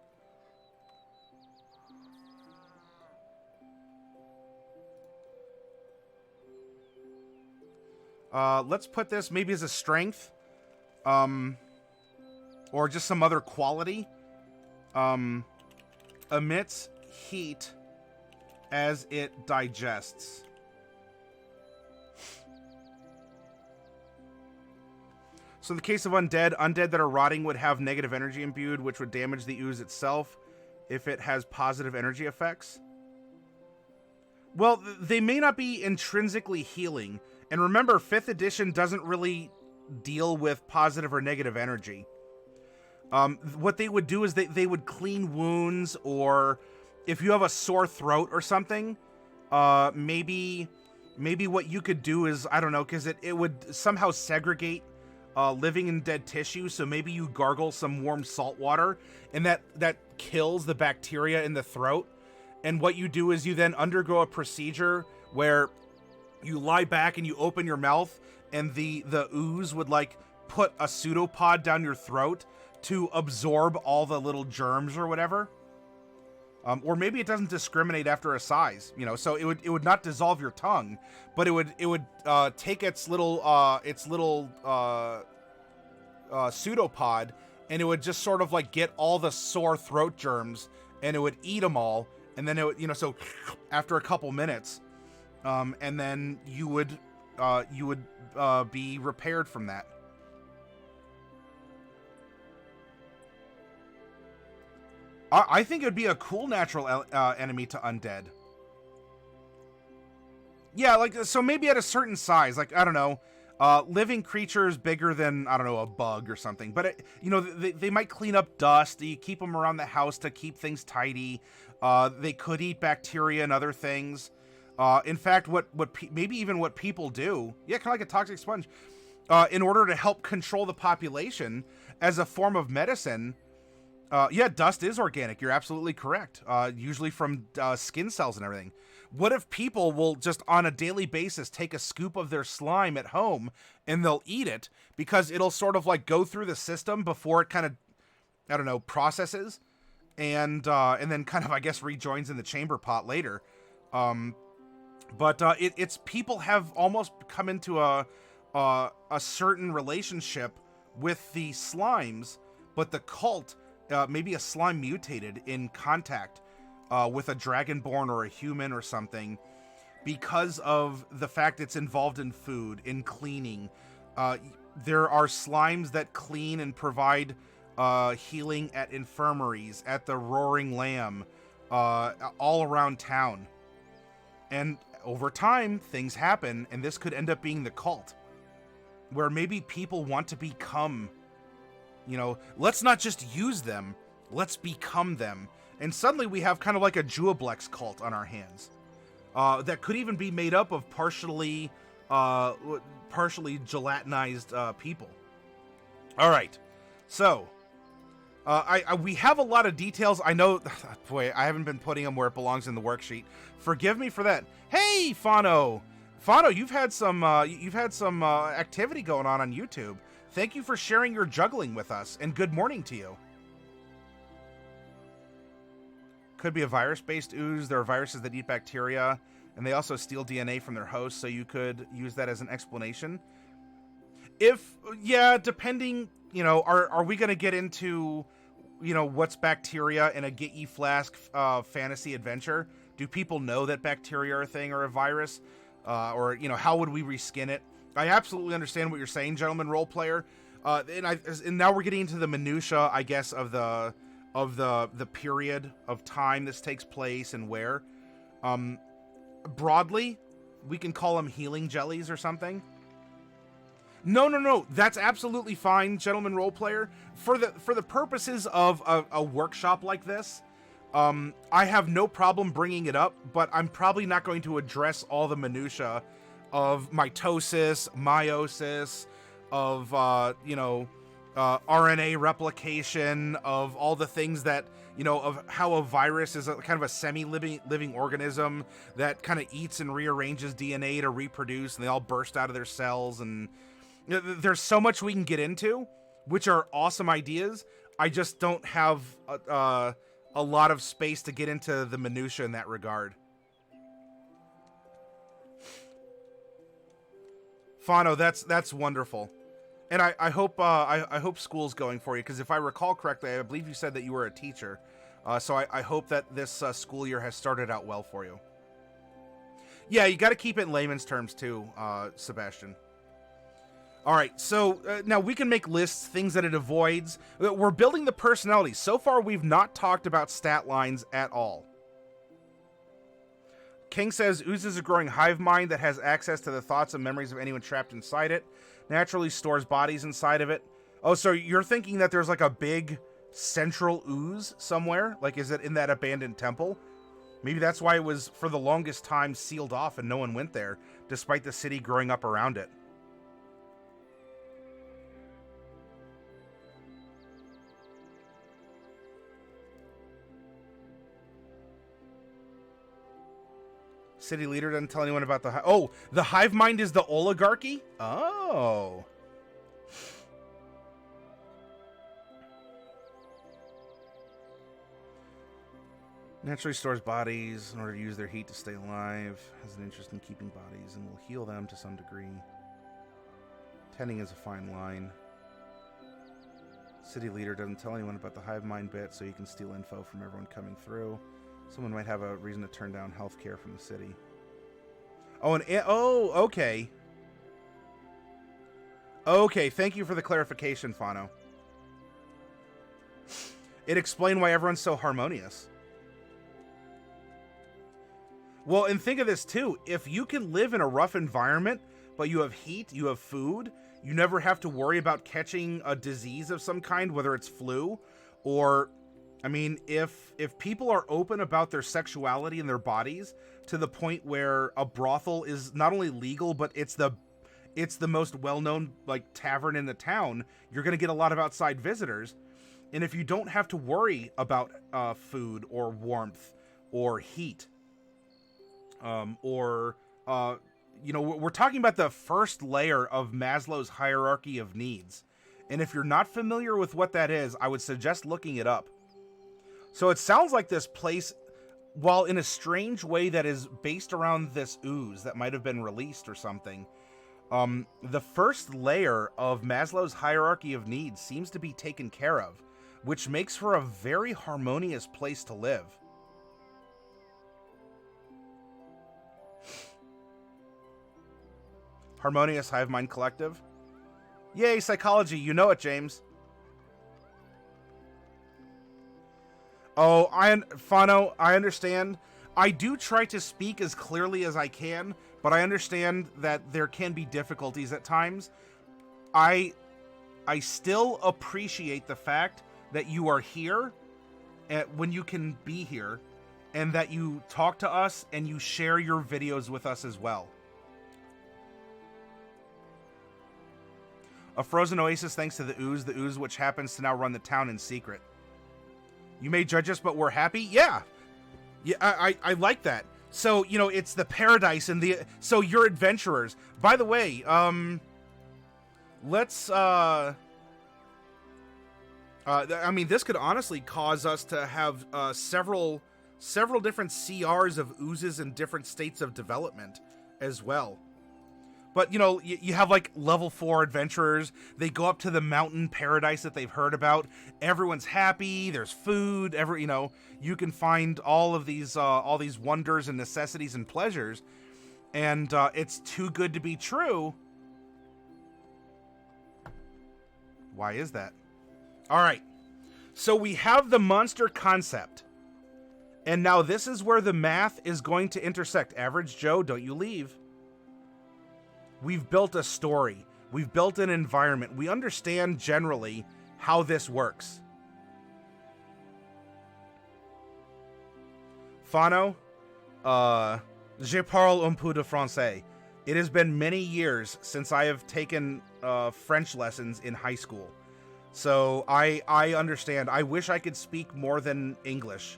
Let's put this maybe as a strength, or just some other quality. Emits heat as it digests. So in the case of undead that are rotting would have negative energy imbued, which would damage the ooze itself if it has positive energy effects. Well, they may not be intrinsically healing. And remember, 5th edition doesn't really deal with positive or negative energy. What they would do is they would clean wounds, or if you have a sore throat or something, maybe what you could do is, I don't know, because it would somehow segregate living in dead tissue, so maybe you gargle some warm salt water, and that kills the bacteria in the throat. And what you do is you then undergo a procedure where you lie back and you open your mouth, and the ooze would like put a pseudopod down your throat to absorb all the little germs or whatever. Or maybe it doesn't discriminate after a size, you know. So it would not dissolve your tongue, but it would take its little pseudopod and it would just sort of like get all the sore throat germs, and it would eat them all, and then it would, you know, so after a couple minutes, and then you would be repaired from that. I think it would be a cool natural enemy to undead. Yeah, like, so maybe at a certain size, like, I don't know, living creatures bigger than, I don't know, a bug or something. But, you know, they might clean up dust. You keep them around the house to keep things tidy. They could eat bacteria and other things. In fact, maybe even what people do, yeah, kind of like a toxic sponge, in order to help control the population as a form of medicine. Yeah, dust is organic. You're absolutely correct. Usually from skin cells and everything. What if people will just on a daily basis take a scoop of their slime at home and they'll eat it because it'll sort of like go through the system before it kind of, I don't know, processes and then kind of, I guess, rejoins in the chamber pot later. But it's people have almost come into a certain relationship with the slimes, but the cult, maybe a slime mutated in contact with a dragonborn or a human or something, because of the fact it's involved in food, in cleaning. There are slimes that clean and provide healing at infirmaries, at the Roaring Lamb, all around town. And over time, things happen, and this could end up being the cult, where maybe people want to become, you know, let's not just use them, let's become them. And suddenly we have kind of like a Juoblex cult on our hands. That could even be made up of partially gelatinized people. All right, so we have a lot of details. I know, boy, I haven't been putting them where it belongs in the worksheet. Forgive me for that. Hey, Fano, you've had some activity going on YouTube. Thank you for sharing your juggling with us, and good morning to you. Could be a virus-based ooze. There are viruses that eat bacteria, and they also steal DNA from their hosts, so you could use that as an explanation. Depending, you know, are we going to get into, you know, what's bacteria in a Get Ye Flask fantasy adventure? Do people know that bacteria are a thing or a virus? Or, you know, how would we reskin it? I absolutely understand what you're saying, gentleman role player. And now we're getting into the minutia, I guess, of the period of time this takes place and where. Broadly, we can call them healing jellies or something. No. That's absolutely fine, gentleman role player. For the purposes of a workshop like this, I have no problem bringing it up, but I'm probably not going to address all the minutia of mitosis, meiosis, of RNA replication, of all the things that, you know, of how a virus is kind of a semi-living organism that kind of eats and rearranges DNA to reproduce, and they all burst out of their cells. And there's so much we can get into, which are awesome ideas. I just don't have a lot of space to get into the minutia in that regard. Fano, that's wonderful. And I hope school's going for you, because if I recall correctly, I believe you said that you were a teacher. So I hope that this school year has started out well for you. Yeah, you got to keep it in layman's terms too, Sebastian. All right, so now we can make lists, things that it avoids. We're building the personalities. So far, we've not talked about stat lines at all. King says, Oozes a growing hive mind that has access to the thoughts and memories of anyone trapped inside it. Naturally stores bodies inside of it. Oh, so you're thinking that there's like a big central ooze somewhere? Like, is it in that abandoned temple? Maybe that's why it was, for the longest time, sealed off and no one went there, despite the city growing up around it. City leader doesn't tell anyone about the oh, the hive mind is the oligarchy? Oh. Naturally stores bodies in order to use their heat to stay alive. Has an interest in keeping bodies and will heal them to some degree. Tending is a fine line. City leader doesn't tell anyone about the hive mind bit, so you can steal info from everyone coming through. Someone might have a reason to turn down healthcare from the city. Oh, okay. Okay, thank you for the clarification, Fano. It explained why everyone's so harmonious. Well, and think of this too. If you can live in a rough environment, but you have heat, you have food, you never have to worry about catching a disease of some kind, whether it's flu or, I mean, if people are open about their sexuality and their bodies to the point where a brothel is not only legal, but it's the most well-known like tavern in the town, you're going to get a lot of outside visitors. And if you don't have to worry about food or warmth or heat, we're talking about the first layer of Maslow's hierarchy of needs. And if you're not familiar with what that is, I would suggest looking it up. So it sounds like this place, while in a strange way that is based around this ooze that might have been released or something, the first layer of Maslow's hierarchy of needs seems to be taken care of, which makes for a very harmonious place to live. Harmonious Hive Mind Collective. Yay, psychology, you know it, James. Oh, Fano, I understand. I do try to speak as clearly as I can, but I understand that there can be difficulties at times. I still appreciate the fact that you are here when you can be here, and that you talk to us and you share your videos with us as well. A frozen oasis thanks to the ooze which happens to now run the town in secret. You may judge us, but we're happy? Yeah, I like that. So, you know, it's the paradise and so you're adventurers. By the way, let's, I mean, this could honestly cause us to have several different CRs of oozes in different states of development as well. But, you know, you have, like, level 4 adventurers. They go up to the mountain paradise that they've heard about. Everyone's happy. There's food. You know, you can find all these wonders and necessities and pleasures. And it's too good to be true. Why is that? All right. So we have the monster concept. And now this is where the math is going to intersect. Average Joe, don't you leave. We've built a story. We've built an environment. We understand generally how this works. Fano, je parle un peu de français. It has been many years since I have taken French lessons in high school. So I understand. I wish I could speak more than English.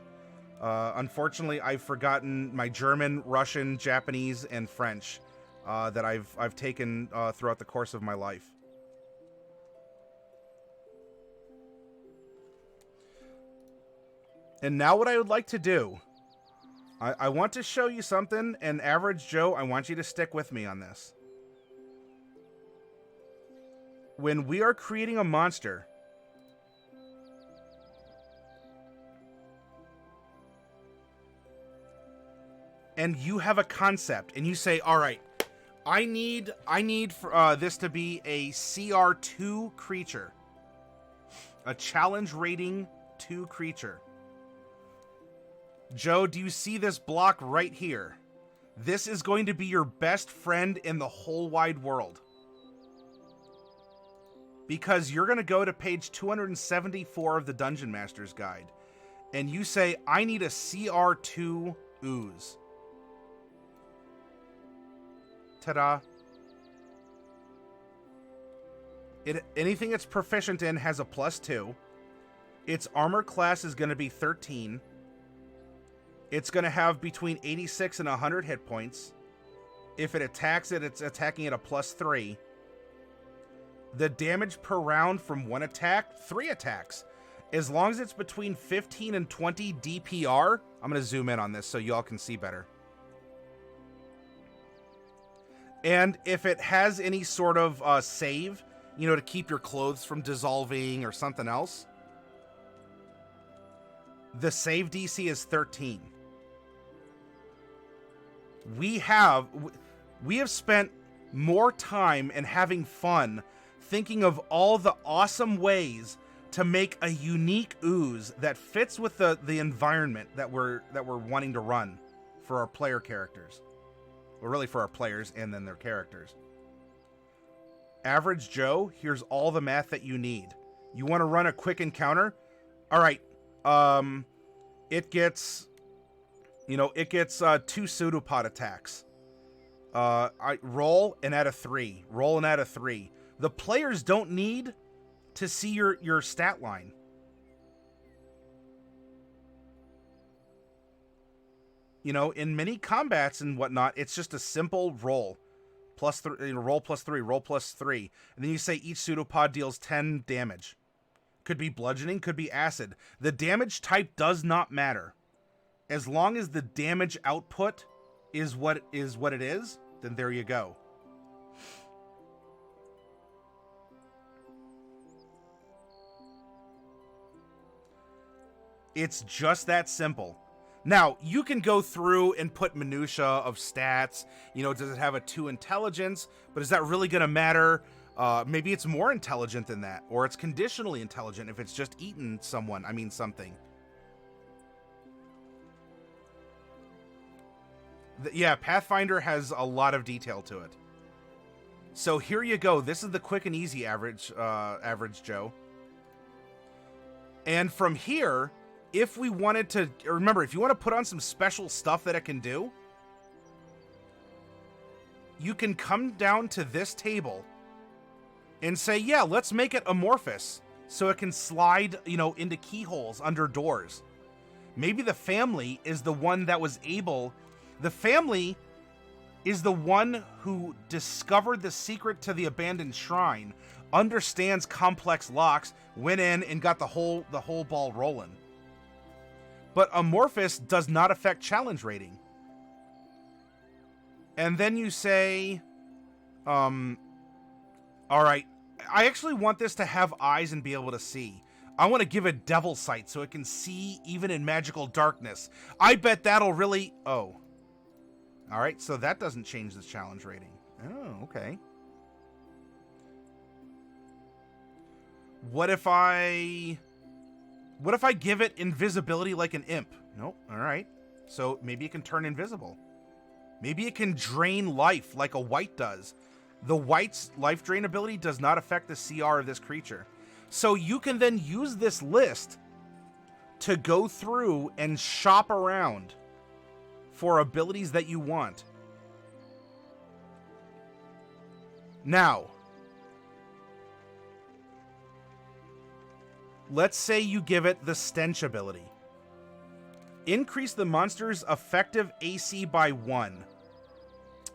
Unfortunately, I've forgotten my German, Russian, Japanese, and French. That I've taken throughout the course of my life. And now what I would like to do, I want to show you something, and Average Joe, I want you to stick with me on this. When we are creating a monster, and you have a concept, and you say, all right, I need this to be a CR2 creature. A challenge rating 2 creature. Joe, do you see this block right here? This is going to be your best friend in the whole wide world. Because you're going to go to page 274 of the Dungeon Master's Guide. And you say, I need a CR2 ooze. Ta-da. Anything it's proficient in has a +2. Its armor class is going to be 13. It's going to have between 86 and 100 hit points. If it attacks it, it's attacking at a +3. The damage per round from one attack, 3 attacks. As long as it's between 15 and 20 DPR, I'm going to zoom in on this so y'all can see better. And if it has any sort of save, you know, to keep your clothes from dissolving or something else. The save DC is 13. We have spent more time and having fun thinking of all the awesome ways to make a unique ooze that fits with the environment that we're wanting to run for our player characters. Well, really for our players and then their characters. Average Joe, here's all the math that you need. You want to run a quick encounter? All right. It gets 2 pseudopod attacks. I roll and add a 3. Roll and add a 3. The players don't need to see your stat line. You know, in many combats and whatnot, it's just a simple roll. Plus 3, roll plus 3, roll plus 3. And then you say each pseudopod deals 10 damage. Could be bludgeoning, could be acid. The damage type does not matter. As long as the damage output is what it is, then there you go. It's just that simple. Now, you can go through and put minutia of stats. You know, does it have a 2 intelligence? But is that really going to matter? Maybe it's more intelligent than that. Or it's conditionally intelligent if it's just eaten something. Yeah, Pathfinder has a lot of detail to it. So here you go. This is the quick and easy average Joe. And from here, if we wanted to, remember, if you want to put on some special stuff that it can do, you can come down to this table and say, yeah, let's make it amorphous so it can slide, you know, into keyholes under doors. Maybe the family is the one that was able, the family is the one who discovered the secret to the abandoned shrine, understands complex locks, went in and got the whole ball rolling. But amorphous does not affect challenge rating. And then you say, all right, I actually want this to have eyes and be able to see. I want to give it devil sight so it can see even in magical darkness. I bet that'll really... Oh. All right, so that doesn't change the challenge rating. Oh, okay. What if I give it invisibility like an imp? Nope. All right. So maybe it can turn invisible. Maybe it can drain life like a white does. The white's life drain ability does not affect the CR of this creature. So you can then use this list to go through and shop around for abilities that you want. Now, let's say you give it the stench ability. Increase the monster's effective AC by 1.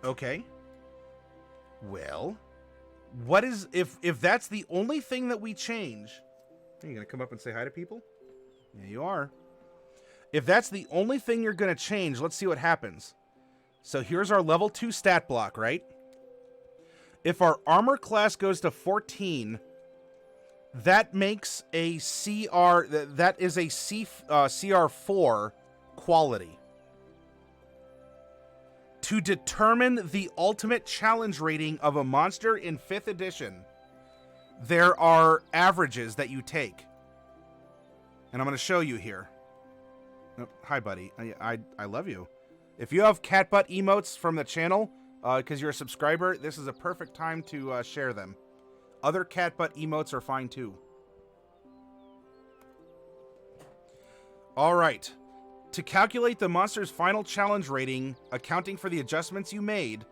Okay. Well, what is if that's the only thing that we change? Are you going to come up and say hi to people? Yeah, you are. If that's the only thing you're going to change, let's see what happens. So here's our level 2 stat block, right? If our armor class goes to 14, that makes a CR, that is a CR4 quality. To determine the ultimate challenge rating of a monster in 5th edition, there are averages that you take. And I'm going to show you here. Oh, hi, buddy. I love you. If you have cat butt emotes from the channel, because you're a subscriber, this is a perfect time to share them. Other cat butt emotes are fine too. All right. To calculate the monster's final challenge rating, accounting for the adjustments you made,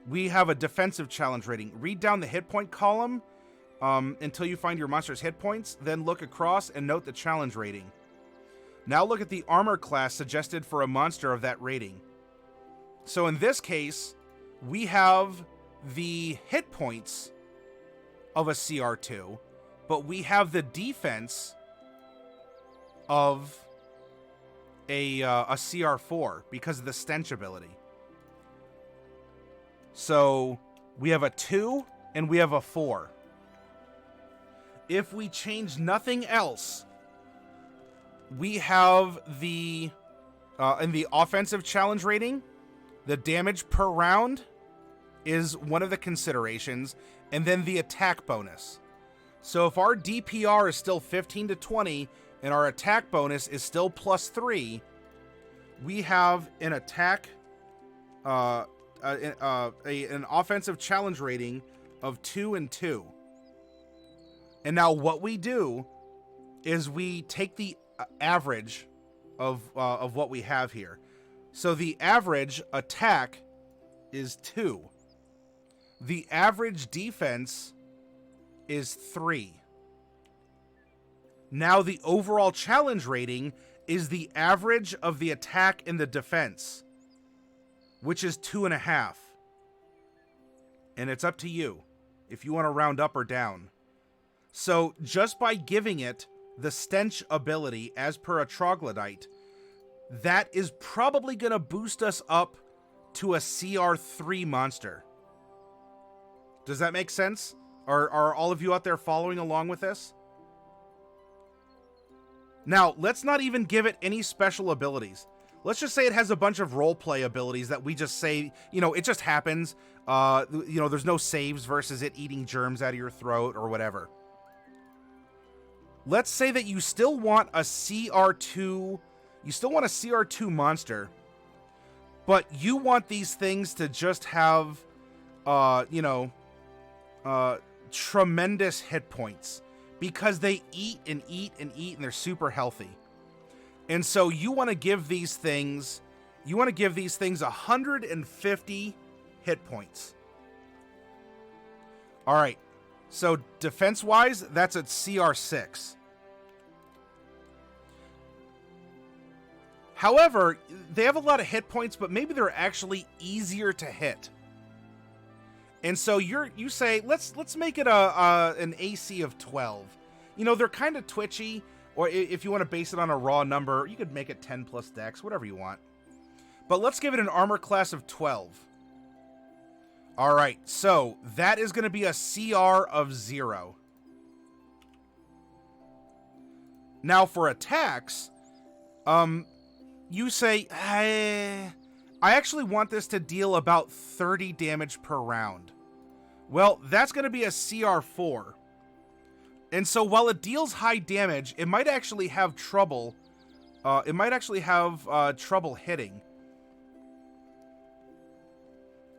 we have a defensive challenge rating. Read down the hit point column until you find your monster's hit points, then look across and note the challenge rating. Now look at the armor class suggested for a monster of that rating. So in this case, we have the hit points of a CR2, but we have the defense of a CR4 because of the stench ability. So we have a 2 and we have a 4. If we change nothing else, we have the in the offensive challenge rating, the damage per round is one of the considerations, and then the attack bonus. So if our DPR is still 15 to 20 and our attack bonus is still +3, we have an attack an offensive challenge rating of 2 and 2. And now what we do is we take the average of what we have here. So the average attack is 2. The average defense is 3. Now the overall challenge rating is the average of the attack and the defense, which is 2.5. And it's up to you if you want to round up or down. So just by giving it the stench ability as per a troglodyte, that is probably going to boost us up to a CR3 monster. Does that make sense? Are all of you out there following along with this? Now, let's not even give it any special abilities. Let's just say it has a bunch of roleplay abilities that we just say, you know, it just happens. You know, there's no saves versus it eating germs out of your throat or whatever. Let's say that you still want a CR2, monster, but you want these things to just have, you know, tremendous hit points because they eat and eat and eat and they're super healthy. And so you want to give these things, 150 hit points. All right. So defense-wise, that's at CR6. However, they have a lot of hit points, but maybe they're actually easier to hit. And so you say, let's make it an AC of 12. You know, they're kind of twitchy, or if you want to base it on a raw number, you could make it 10 plus dex, whatever you want. But let's give it an armor class of 12. All right, so that is going to be a CR of 0. Now for attacks, you say, I actually want this to deal about 30 damage per round. Well, that's going to be a CR4. And so while it deals high damage, it might actually have trouble. Trouble hitting.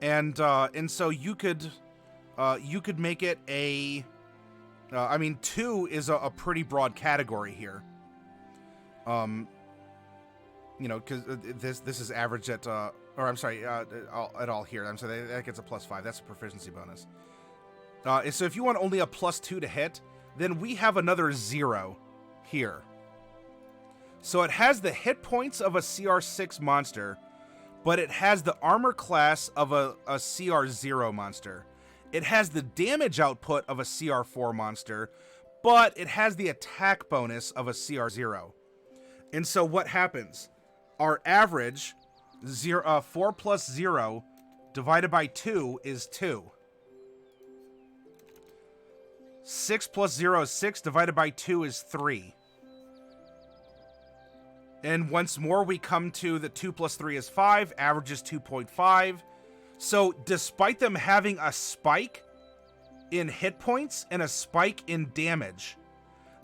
And so you could make it a. I mean, 2 is a pretty broad category here. You know, because this is average at or I'm sorry, at all here. I'm sorry, that gets a +5. That's a proficiency bonus. So if you want only a +2 to hit, then we have another 0 here. So it has the hit points of a CR6 monster, but it has the armor class of a CR0 monster. It has the damage output of a CR4 monster, but it has the attack bonus of a CR0. And so what happens? Our average 4 plus 0 divided by 2 is 2. 6 plus 0 is 6, divided by 2 is 3. And once more, we come to the 2 plus 3 is 5, average is 2.5. So despite them having a spike in hit points and a spike in damage,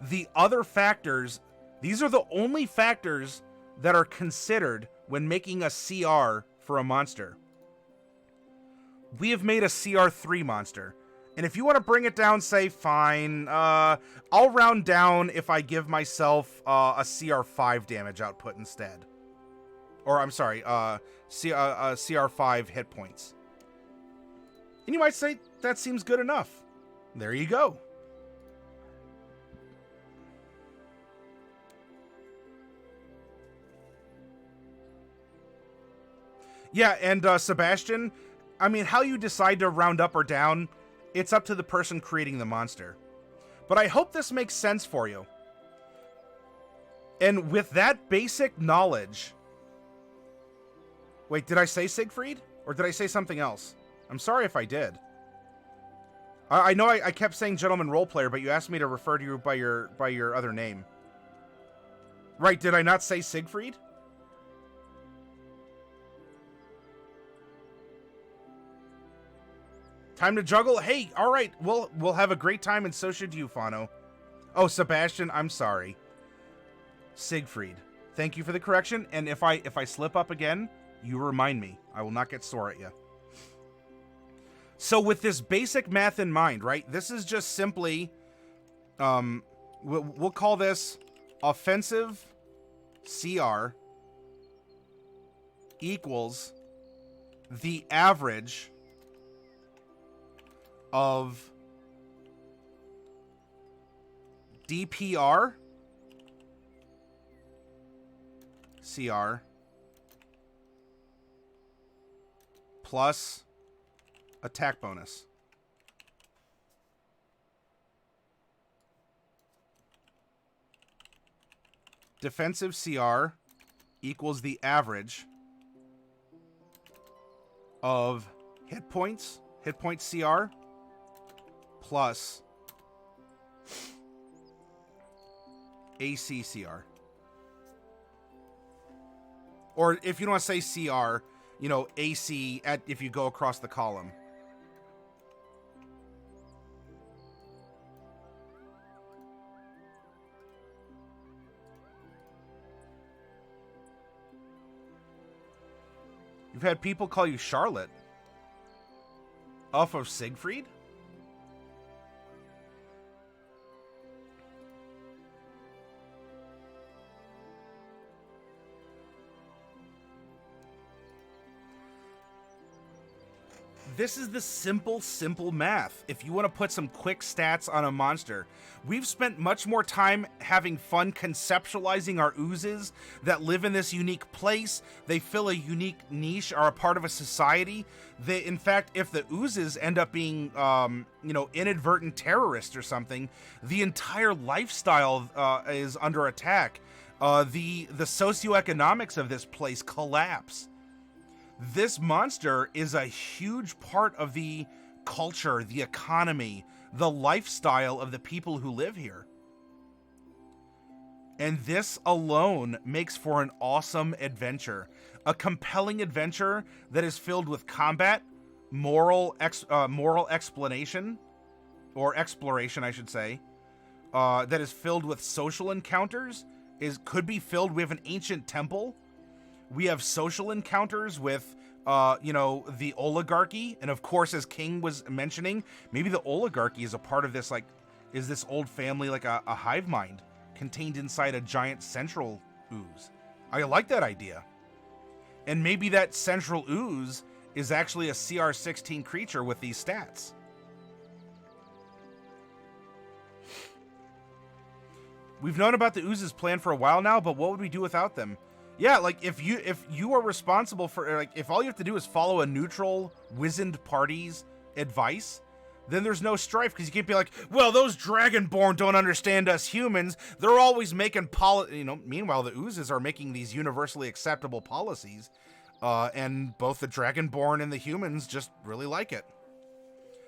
the other factors, these are the only factors that are considered when making a CR for a monster. We have made a CR3 monster. And if you want to bring it down, say, fine, I'll round down if I give myself a CR5 damage output instead. Or, I'm sorry, CR5 hit points. And you might say, that seems good enough. There you go. Yeah, and Sebastian, I mean, how you decide to round up or down, it's up to the person creating the monster. But I hope this makes sense for you. And with that basic knowledge... Wait, did I say Siegfried? Or did I say something else? I'm sorry if I did. I know I kept saying gentleman role player, but you asked me to refer to you by your other name. Right, did I not say Siegfried? Time to juggle? Hey, all right, we'll have a great time, and so should you, Fano. Oh, Sebastian, I'm sorry. Siegfried. Thank you for the correction, and if I slip up again, you remind me. I will not get sore at you. So with this basic math in mind, right? This is just simply, we'll call this offensive CR equals the average of DPR CR plus attack bonus. Defensive CR equals the average of hit point CR plus AC CR. Or if you don't want to say CR, you know, AC if you go across the column. You've had people call you Charlotte. Off of Siegfried? This is the simple math. If you want to put some quick stats on a monster, we've spent much more time having fun conceptualizing our oozes that live in this unique place. They fill a unique niche, are a part of a society. In fact, if the oozes end up being, you know, inadvertent terrorists or something, the entire lifestyle is under attack. The socioeconomics of this place collapse. This monster is a huge part of the culture, the economy, the lifestyle of the people who live here. And this alone makes for an awesome adventure. A compelling adventure that is filled with combat, moral explanation, or exploration, I should say, that is filled with social encounters, could be filled with an ancient temple. We have social encounters with, you know, the oligarchy. And of course, as King was mentioning, maybe the oligarchy is a part of this, like, is this old family like a hive mind contained inside a giant central ooze? I like that idea. And maybe that central ooze is actually a CR16 creature with these stats. We've known about the oozes plan for a while now, but what would we do without them? Yeah, like if you are responsible for, like, if all you have to do is follow a neutral, wizened party's advice, then there's no strife, because you can't be like, well, those Dragonborn don't understand us humans. They're always making meanwhile, the oozes are making these universally acceptable policies, and both the Dragonborn and the humans just really like it.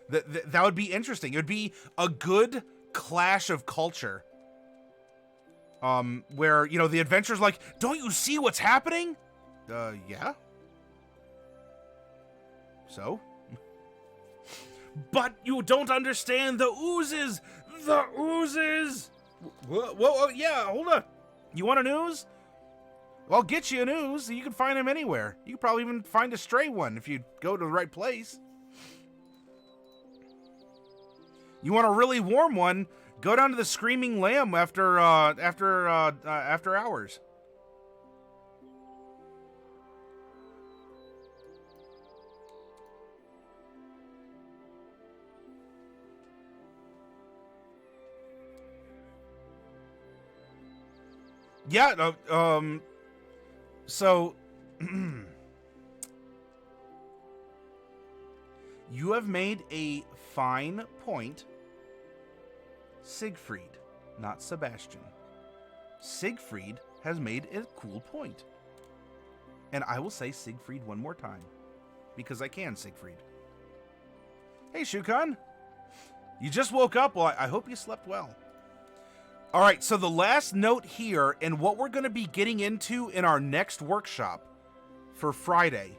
That would be interesting. It would be a good clash of culture. Where, you know, the adventurer's like, don't you see what's happening? Yeah. So? But you don't understand the oozes! The oozes! Whoa, yeah, hold on. You want an ooze? Well, I'll get you an ooze. You can find them anywhere. You can probably even find a stray one if you go to the right place. You want a really warm one? Go down to the Screaming Lamb after hours. Yeah, so you have made a fine point. Siegfried, not Sebastian. Siegfried has made a cool point. And I will say Siegfried one more time, because I can, Siegfried. Hey, Shukan. You just woke up? Well, I hope you slept well. All right, so the last note here, and what we're going to be getting into in our next workshop for Friday,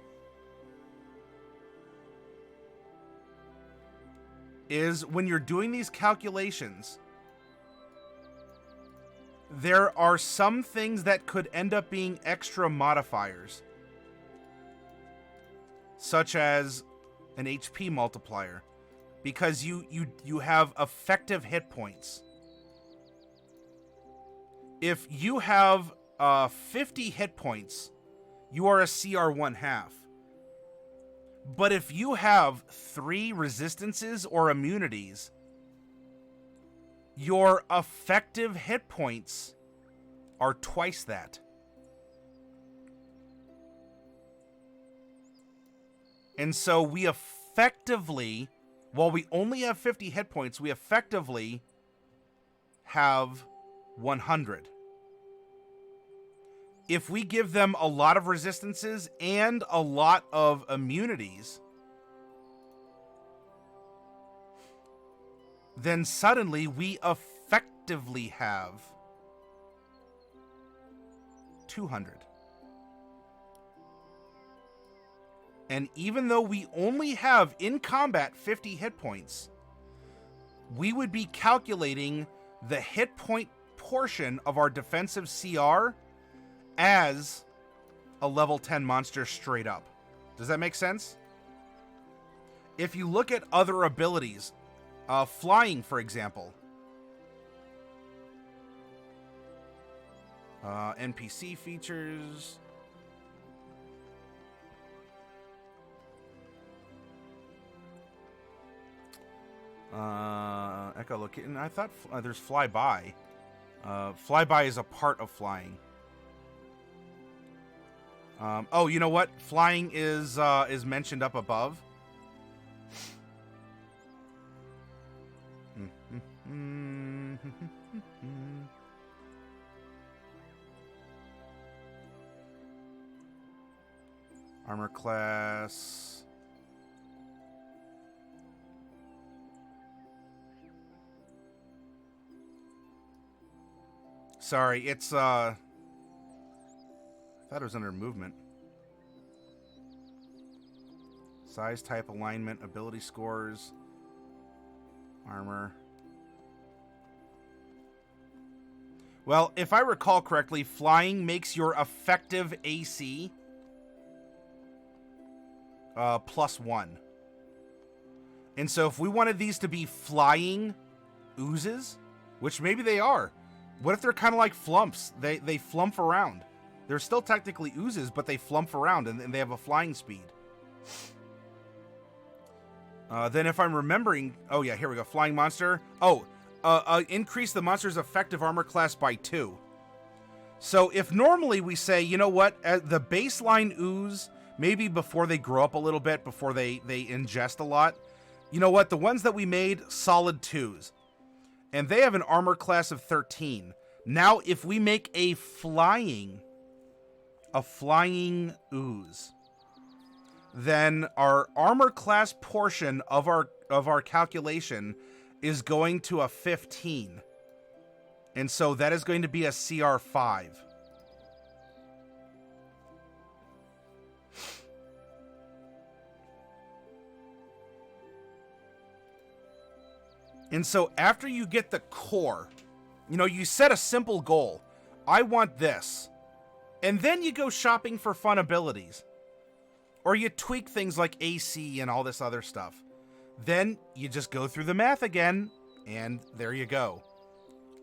is when you're doing these calculations, there are some things that could end up being extra modifiers, such as an HP multiplier, because you have effective hit points. If you have 50 hit points, you are a CR 1/2. But if you have 3 resistances or immunities, your effective hit points are twice that. And so we effectively, while we only have 50 hit points, we effectively have 100. If we give them a lot of resistances and a lot of immunities, then suddenly we effectively have 200. And even though we only have in combat 50 hit points, we would be calculating the hit point portion of our defensive CR as a level 10 monster straight up. Does that make sense? If you look at other abilities, flying, for example, NPC features, echolocation. I thought there's flyby. Flyby is a part of flying. Oh, you know what? Flying is mentioned up above. Armor class. Sorry, it's I thought it was under movement. Size, type, alignment, ability scores, armor. Well, if I recall correctly, flying makes your effective AC +1. And so if we wanted these to be flying oozes, which maybe they are, what if they're kind of like flumps? They flump around. They're still technically oozes, but they flump around and they have a flying speed. Then if I'm remembering... Oh, yeah, here we go. Flying monster. Oh, increase the monster's effective armor class by 2. So if normally we say, you know what, the baseline ooze, maybe before they grow up a little bit, before they ingest a lot, you know what, the ones that we made, solid 2s. And they have an armor class of 13. Now, if we make a flying ooze, then our armor class portion of our calculation is going to a 15. And so that is going to be a CR 5. And so after you get the core, you know, you set a simple goal. I want this. And then you go shopping for fun abilities. Or you tweak things like AC and all this other stuff. Then you just go through the math again, and there you go.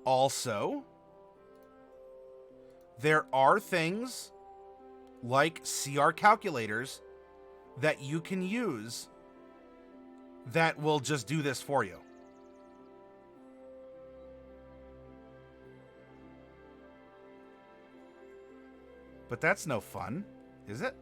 Also, there are things like CR calculators that you can use that will just do this for you. But that's no fun, is it?